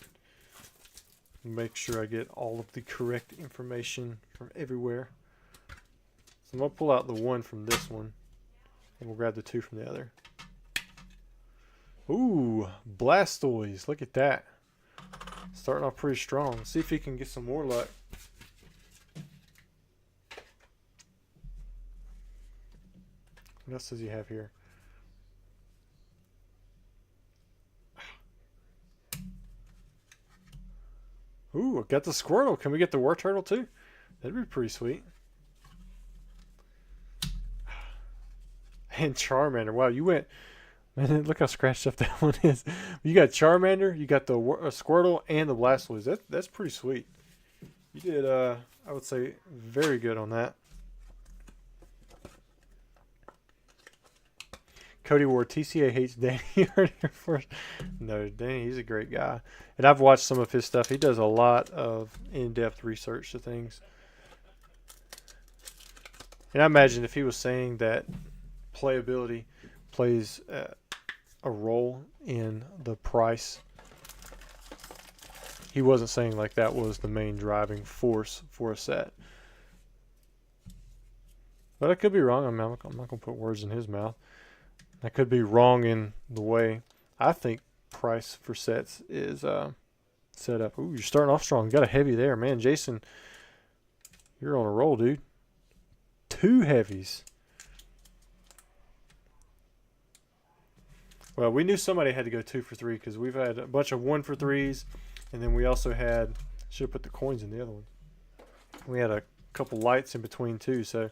make sure I get all of the correct information from everywhere. So I'm going to pull out the 1 from this one, and we'll grab the 2 from the other. Ooh, Blastoise. Look at that. Starting off pretty strong. Let's see if he can get some more luck. What else does he have here? Ooh, I got the Squirtle. Can we get the War Turtle too? That'd be pretty sweet. And Charmander. Wow, you went... Man, look how scratched up that one is. You got Charmander, you got the Squirtle, and the Blastoise. That's pretty sweet. You did, I would say, very good on that. Cody Ward, TCA hates Danny. You heard it here first. No, Danny, he's a great guy. And I've watched some of his stuff. He does a lot of in-depth research to things. And I imagine if he was saying that playability plays a role in the price, he wasn't saying like that was the main driving force for a set. But I could be wrong. I'm not going to put words in his mouth. I could be wrong in the way I think price for sets is set up. Ooh, you're starting off strong. You got a heavy there. Man, Jason, you're on a roll, dude. 2 heavies. Well, we knew somebody had to go 2 for 3 because we've had a bunch of 1 for 3s, and then we also had, should have put the coins in the other one. We had a couple lights in between too, so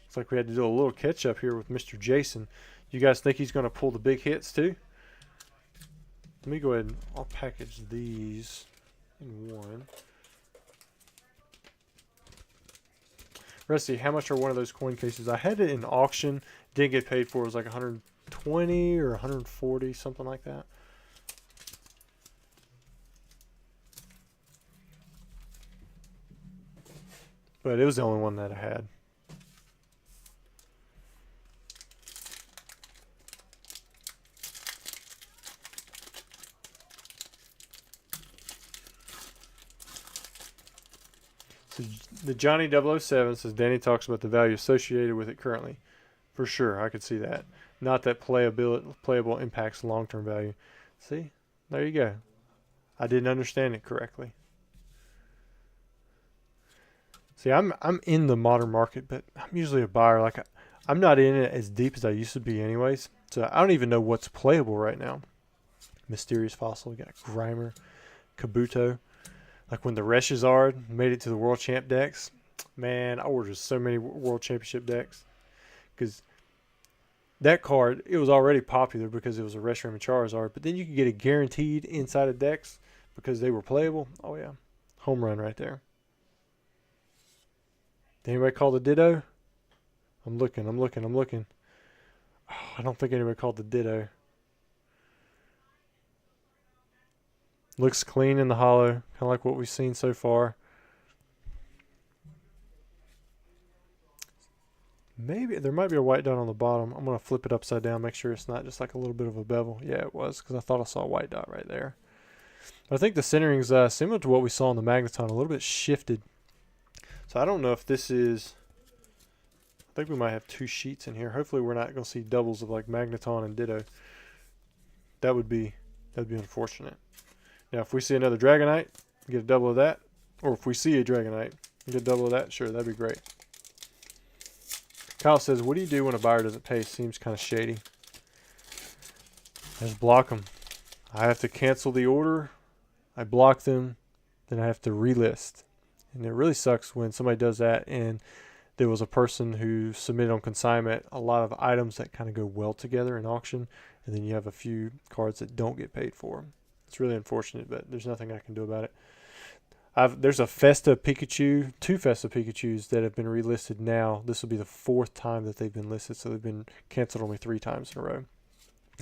it's like we had to do a little catch up here with Mr. Jason. You guys think he's going to pull the big hits too? Let me go ahead and I'll package these in one. Let's see, how much are one of those coin cases? I had it in auction, didn't get paid for. It was like 120 or 140, something like that. But it was the only one that I had. So the Johnny 007 says Danny talks about the value associated with it currently. For sure, I could see that. Not that playable impacts long-term value. See? There you go. I didn't understand it correctly. See, I'm in the modern market, but I'm usually a buyer. Like I'm not in it as deep as I used to be, anyways. So I don't even know what's playable right now. Mysterious Fossil, we got Grimer, Kabuto. Like when the Reshizard made it to the World Champ decks, man, I ordered so many World Championship decks because that card, it was already popular because it was a Reshiram and Charizard, but then you could get it guaranteed inside of decks because they were playable. Oh yeah, home run right there. Did anybody call the Ditto? I'm looking. Oh, I don't think anybody called the Ditto. Looks clean in the hollow, kind of like what we've seen so far. Maybe there might be a white dot on the bottom. I'm going to flip it upside down, make sure it's not just like a little bit of a bevel. Yeah, it was, because I thought I saw a white dot right there. But I think the centering's similar to what we saw on the Magneton, a little bit shifted. So I don't know if this is... I think we might have two sheets in here. Hopefully we're not going to see doubles of like Magneton and Ditto. That'd be unfortunate. Now, if we see another Dragonite, get a double of that. Or if we see a Dragonite, get a double of that. Sure, that'd be great. Kyle says, what do you do when a buyer doesn't pay? Seems kind of shady. I just block them. I have to cancel the order. I block them. Then I have to relist. And it really sucks when somebody does that and there was a person who submitted on consignment a lot of items that kind of go well together in auction. And then you have a few cards that don't get paid for. It's really unfortunate, but there's nothing I can do about it. There's a Festa Pikachu, two Festa Pikachus that have been relisted now. This will be the 4th time that they've been listed, so they've been canceled only 3 times in a row.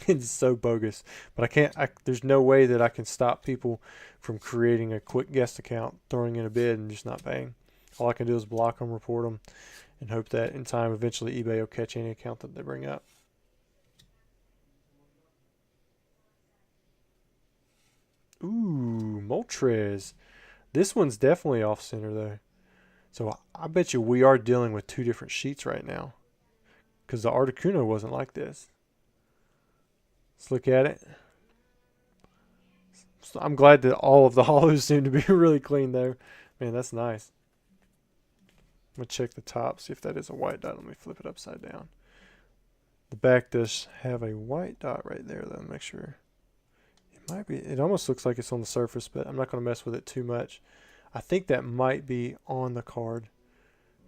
It's so bogus, but there's no way that I can stop people from creating a quick guest account, throwing in a bid, and just not paying. All I can do is block them, report them, and hope that in time, eventually eBay will catch any account that they bring up. Ooh, Moltres. This one's definitely off center though. So I bet you we are dealing with 2 different sheets right now. Because the Articuno wasn't like this. Let's look at it. So I'm glad that all of the hollows seem to be really clean though. Man, that's nice. I'm going to check the top, see if that is a white dot. Let me flip it upside down. The back does have a white dot right there though. Make sure. Might be. It almost looks like it's on the surface, but I'm not going to mess with it too much. I think that might be on the card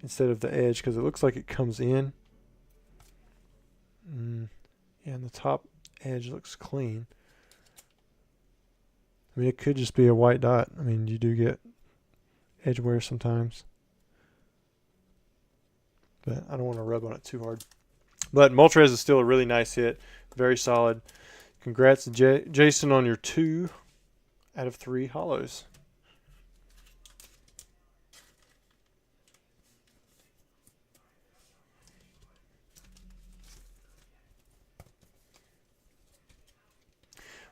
instead of the edge because it looks like it comes in. Yeah, and the top edge looks clean. I mean, it could just be a white dot. I mean, you do get edge wear sometimes. But I don't want to rub on it too hard. But Moltres is still a really nice hit. Very solid. Congrats, Jason, on your 2 out of 3 hollows.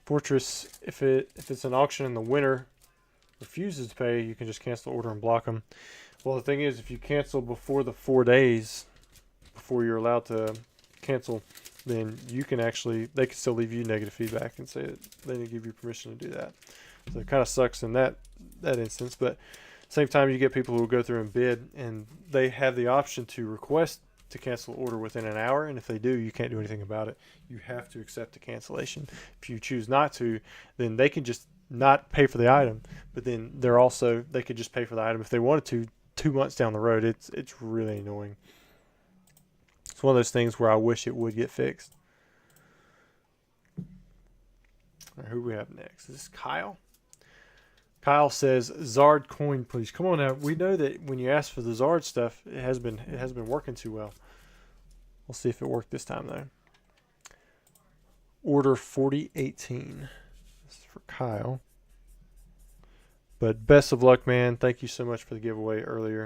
Fortress, if it's an auction and the winner refuses to pay, you can just cancel the order and block them. Well, the thing is, if you cancel before the 4 days, before you're allowed to cancel, then you can they can still leave you negative feedback and say that they didn't give you permission to do that. So it kind of sucks in that instance, but at the same time, you get people who will go through and bid, and they have the option to request to cancel the order within an hour, and if they do, you can't do anything about it. You have to accept the cancellation. If you choose not to, then they can just not pay for the item, but then they could just pay for the item if they wanted to 2 months down the road. It's really annoying. It's one of those things where I wish it would get fixed. All right, who do we have next? Is this Kyle? Kyle says, Zard coin, please. Come on now. We know that when you ask for the Zard stuff, it has been working too well. We'll see if it worked this time, though. Order 4018. This is for Kyle. But best of luck, man. Thank you so much for the giveaway earlier.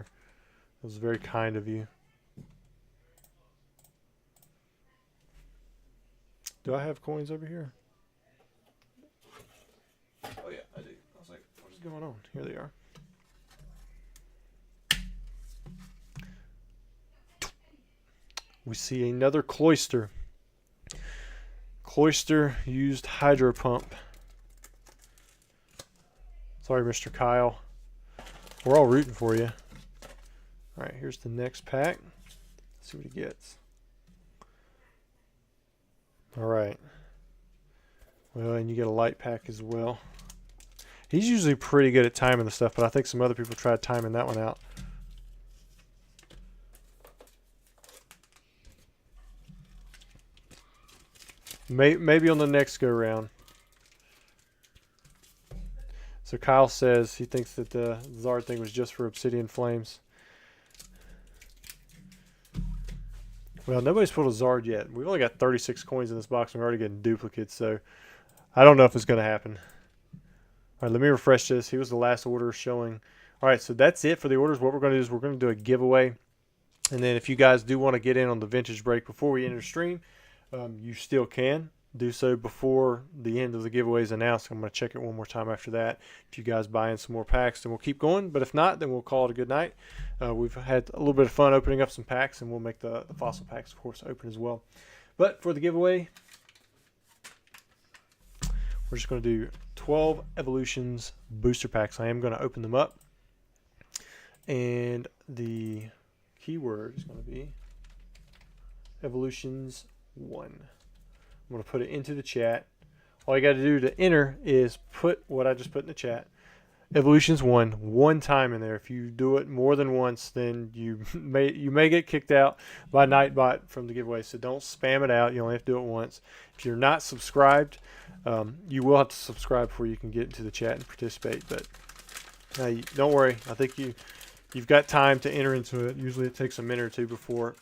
It was very kind of you. Do I have coins over here? Oh, yeah, I do. I was like, what is going on? Here they are. We see another Cloyster. Cloyster used hydro pump. Sorry, Mr. Kyle. We're all rooting for you. All right, here's the next pack. Let's see what he gets. All right. Well, and you get a light pack as well. He's usually pretty good at timing the stuff, but I think some other people tried timing that one out. Maybe on the next go round. So Kyle says he thinks that the Zard thing was just for Obsidian Flames. Well, nobody's pulled a Zard yet. We've only got 36 coins in this box, and we're already getting duplicates, so I don't know if it's going to happen. All right, let me refresh this. He was the last order showing. All right, so that's it for the orders. What we're going to do is we're going to do a giveaway. And then if you guys do want to get in on the vintage break before we end the stream, you still can do so before the end of the giveaway is announced. I'm going to check it one more time after that. If you guys buy in some more packs, then we'll keep going. But if not, then we'll call it a good night. We've had a little bit of fun opening up some packs, and we'll make the fossil packs, of course, open as well. But for the giveaway, we're just going to do 12 Evolutions booster packs. I am going to open them up. And the keyword is going to be Evolutions 1. I'm going to put it into the chat. All you got to do to enter is put what I just put in the chat. Evolutions 1 time in there. If you do it more than once, then you may get kicked out by Nightbot from the giveaway. So don't spam it out. You only have to do it once. If you're not subscribed, you will have to subscribe before you can get into the chat and participate. But don't worry. I think you've got time to enter into it. Usually it takes a minute or two before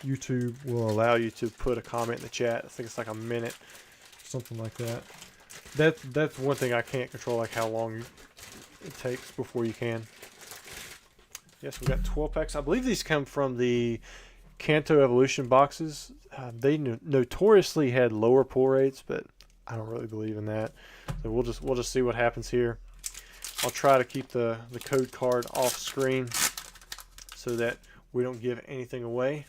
YouTube will allow you to put a comment in the chat. I think it's like a minute, something like that. That's one thing I can't control, like how long it takes before you can. Yes, we got 12 packs. I believe these come from the Kanto Evolution boxes. They notoriously had lower pull rates, but I don't really believe in that. So we'll just see what happens here. I'll try to keep the code card off screen so that we don't give anything away.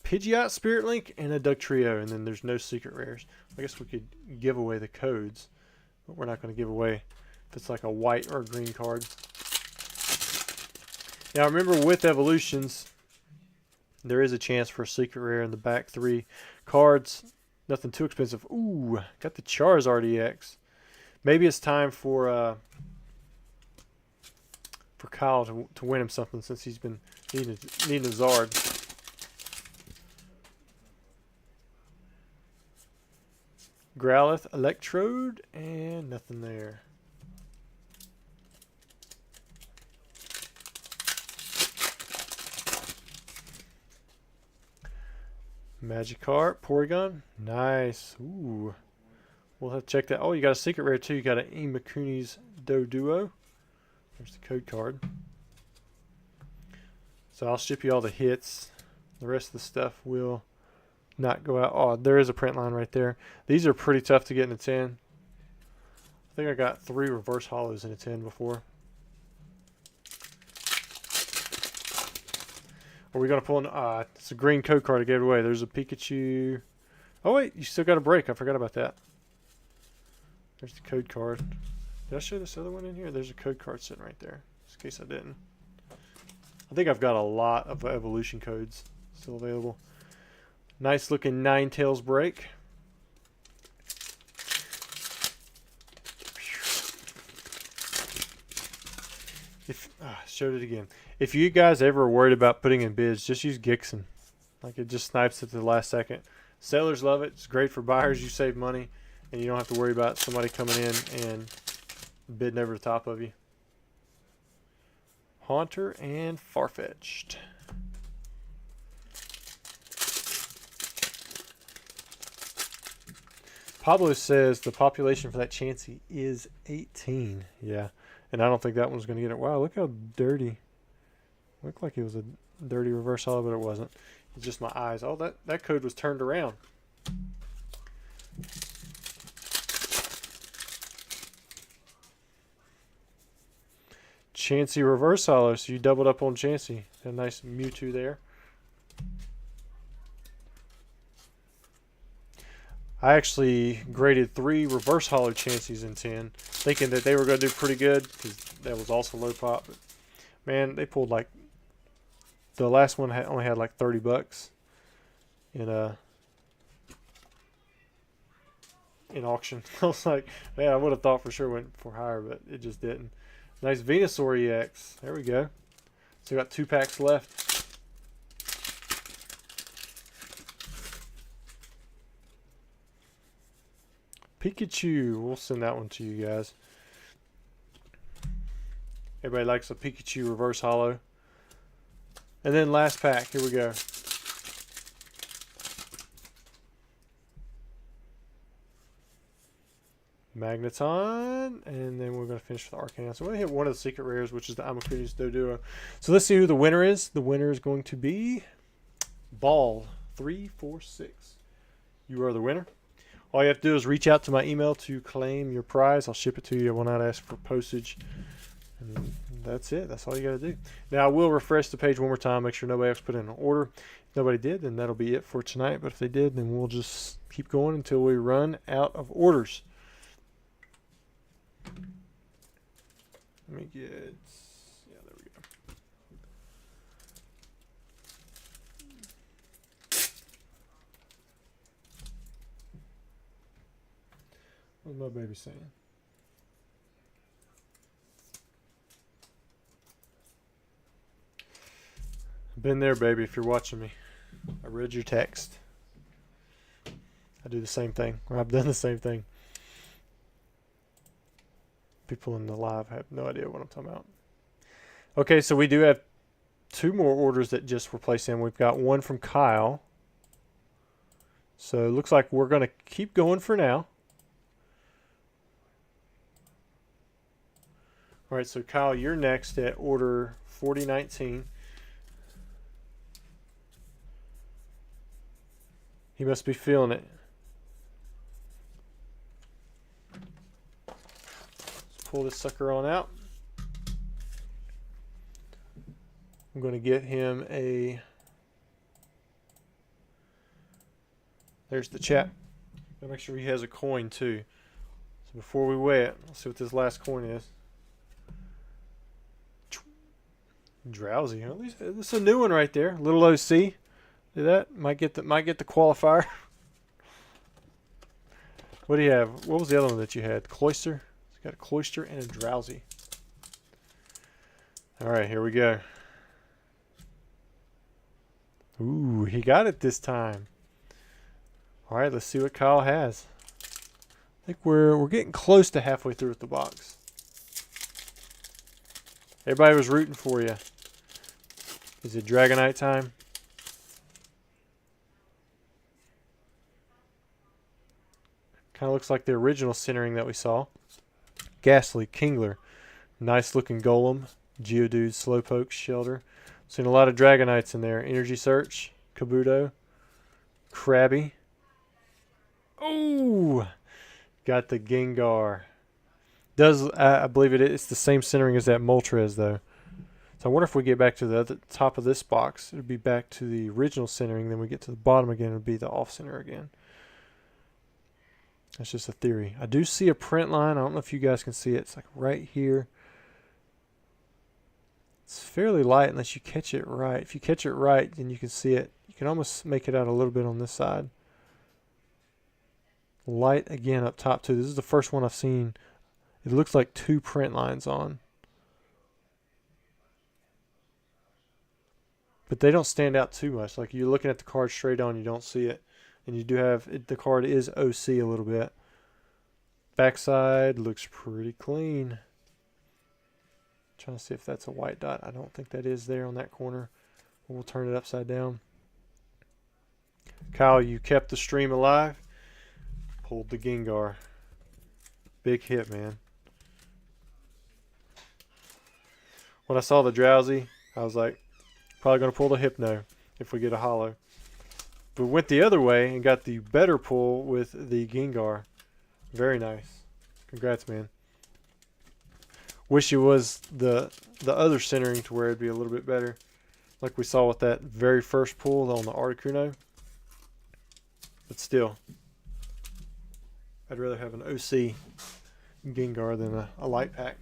Pidgeot, Spirit Link, and a Dugtrio, and then there's no secret rares. I guess we could give away the codes, but we're not going to give away if it's like a white or a green card. Now remember, with Evolutions, there is a chance for a secret rare in the back 3 cards. Nothing too expensive. Ooh, got the Charizard EX. Maybe it's time for Kyle to win him something, since he's been needing a Zard. Growlithe, Electrode, and nothing there. Magikarp, Porygon, nice. Ooh, we'll have to check that. Oh, you got a secret rare too. You got an Imakuni's Doduo. There's the code card. So I'll ship you all the hits. The rest of the stuff will not go out. Oh, there is a print line right there. These are pretty tough to get in a 10. I think I got 3 reverse hollows in a 10 before. Are we going to pull an... it's a green code card I gave away. There's a Pikachu. Oh, wait. You still got a break. I forgot about that. There's the code card. Did I show this other one in here? There's a code card sitting right there. Just in case I didn't. I think I've got a lot of evolution codes still available. Nice looking Ninetales break. Showed it again. If you guys ever are worried about putting in bids, just use Gixxon. Like, it just snipes it to the last second. Sellers love it. It's great for buyers. You save money, and you don't have to worry about somebody coming in and bidding over the top of you. Haunter and Farfetch'd. Pablo says the population for that Chansey is 18. Yeah, and I don't think that one's going to get it. Wow, look how dirty. Looked like it was a dirty reverse hollow, but it wasn't. It's just my eyes. Oh, that code was turned around. Chansey reverse hollow, so you doubled up on Chansey. A nice Mewtwo there. I actually graded 3 reverse hollow chances in 10, thinking that they were going to do pretty good because that was also low pop. But man, they pulled like, the last one only had like $30 in auction. I was like, man, I would have thought for sure went for higher, but it just didn't. Nice Venusaur EX. There we go. So we got 2 packs left. Pikachu. We'll send that one to you guys. Everybody likes a Pikachu reverse hollow. And then last pack. Here we go. Magneton, and then we're going to finish with Arcanine. So we're going to hit one of the secret rares, which is the Amakritius Doduo. So let's see who the winner is. The winner is going to be Ball 346. You are the winner. All you have to do is reach out to my email to claim your prize. I'll ship it to you. I will not ask for postage. And that's it. That's all you got to do. Now, I will refresh the page one more time. Make sure nobody else put in an order. If nobody did, then that'll be it for tonight. But if they did, then we'll just keep going until we run out of orders. Let me get, yeah, there we go. What's my baby saying? Been there, baby, if you're watching me. I read your text. I do the same thing, or I've done the same thing. People in the live have no idea what I'm talking about. Okay, so we do have 2 more orders that just were placed in. We've got one from Kyle. So it looks like we're going to keep going for now. All right, so Kyle, you're next at order 4019. He must be feeling it. Pull this sucker on out. I'm going to get him a... There's the chap. Gotta make sure he has a coin too. So before we weigh it, let's see what this last coin is. Drowsy. At least this is a new one right there. Little OC. See that? Might get the qualifier. What do you have? What was the other one that you had? Cloister. Got a Cloister and a Drowsy. All right, here we go. Ooh, he got it this time. All right, let's see what Kyle has. I think we're getting close to halfway through with the box. Everybody was rooting for you. Is it Dragonite time? Kind of looks like the original centering that we saw. Ghastly, Kingler, nice looking Golem, Geodude, Slowpoke, Shelter. Seen a lot of Dragonites in there. Energy Search, Kabuto, Krabby. Oh, got the Gengar. I believe it's the same centering as that Moltres though. So I wonder if we get back to the top of this box, it'll be back to the original centering. Then we get to the bottom again, it'll be the off center again. That's just a theory. I do see a print line. I don't know if you guys can see it. It's like right here. It's fairly light unless you catch it right. If you catch it right, then you can see it. You can almost make it out a little bit on this side. Light again up top too. This is the first one I've seen. It looks like 2 print lines on. But they don't stand out too much. Like you're looking at the card straight on, you don't see it. And you do have, the card is OC a little bit. Backside looks pretty clean. Trying to see if that's a white dot. I don't think that is there on that corner. We'll turn it upside down. Kyle, you kept the stream alive. Pulled the Gengar. Big hit, man. When I saw the Drowsy, I was like, probably going to pull the Hypno if we get a holo. But went the other way and got the better pull with the Gengar. Very nice. Congrats, man. Wish it was the other centering to where it'd be a little bit better. Like we saw with that very first pull on the Articuno. But still. I'd rather have an OC Gengar than a light pack.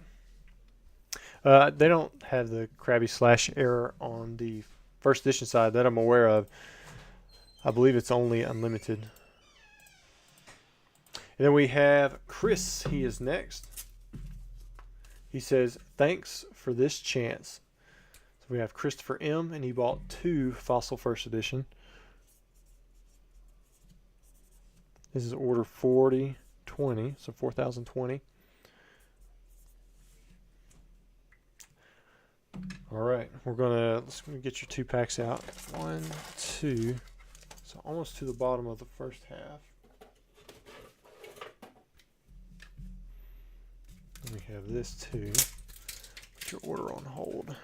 They don't have the Krabby Slash error on the first edition side that I'm aware of. I believe it's only unlimited. And then we have Chris. He is next. He says, thanks for this chance. So we have Christopher M. and he bought 2 Fossil First Edition. This is order 4020, so 4020. All right, let's get your 2 packs out. 1, 2, so almost to the bottom of the first half. And we have this too. Put your order on hold.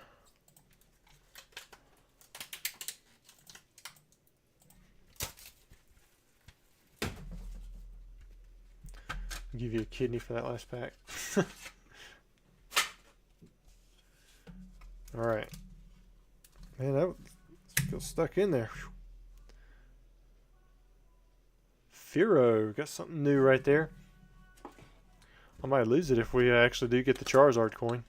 I'll give you a kidney for that last pack. All right. Man, that feels stuck in there. Firo, got something new right there. I might lose it if we actually do get the Charizard coin.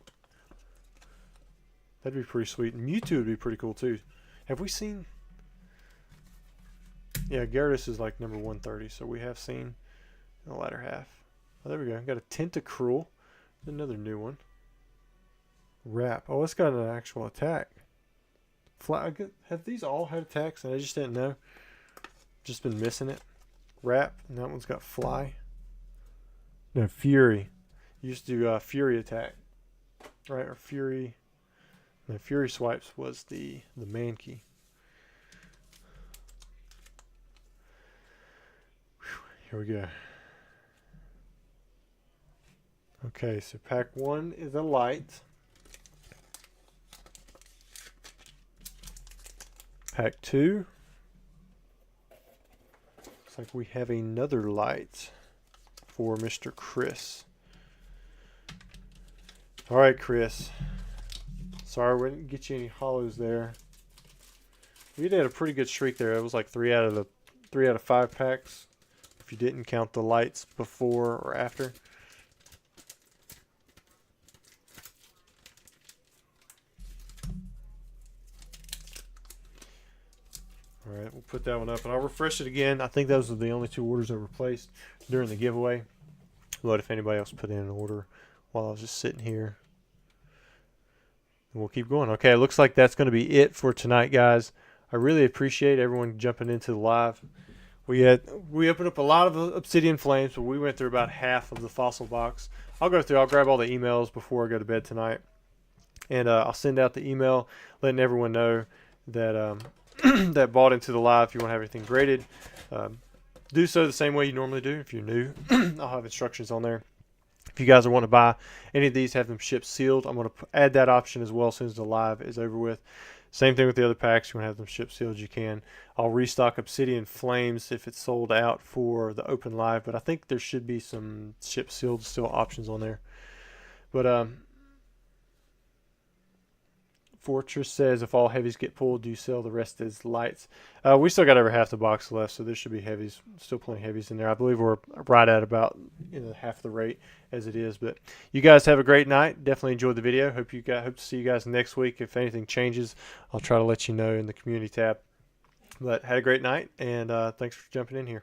That'd be pretty sweet. Mewtwo would be pretty cool too. Have we seen? Yeah, Gyarados is like number 130, so we have seen in the latter half. Oh, there we go. Got a Tentacruel. Another new one. Wrap. Oh, it's got an actual attack. Fly. Have these all had attacks and I just didn't know? Just been missing it. Wrap. And that one's got Fly. No, Fury. Used to do Fury attack. Right, or Fury. No, Fury Swipes was the man key. Whew, here we go. Okay, so pack 1 is a light. Pack 2. Looks like we have another light for Mr. Chris. All right, Chris. Sorry we didn't get you any hollows there. We did a pretty good streak there. It was like 3 out of 5 packs, if you didn't count the lights before or after. All right, we'll put that one up, and I'll refresh it again. I think those are the only 2 orders that were placed during the giveaway. But if anybody else put in an order while I was just sitting here, and we'll keep going. Okay, it looks like that's going to be it for tonight, guys. I really appreciate everyone jumping into the live. We opened up a lot of Obsidian Flames, but we went through about half of the fossil box. I'll grab all the emails before I go to bed tonight, and I'll send out the email letting everyone know that that bought into the live. If you want to have everything graded, do so the same way you normally do. If you're new, I'll have instructions on there. If you guys want to buy any of these, have them shipped sealed, I'm going to add that option as well as soon as the live is over with. Same thing with the other packs. You want to have them shipped sealed, you can. I'll restock Obsidian Flames if it's sold out for the open live, but I think there should be some shipped sealed still options on there. But Fortress says, if all heavies get pulled, do you sell the rest as lights? We still got over half the box left, so there should be heavies, still plenty of heavies in there. I believe we're right at about half the rate as it is. But you guys have a great night. Definitely enjoyed the video. Hope to see you guys next week. If anything changes, I'll try to let you know in the community tab. But had a great night, and thanks for jumping in here.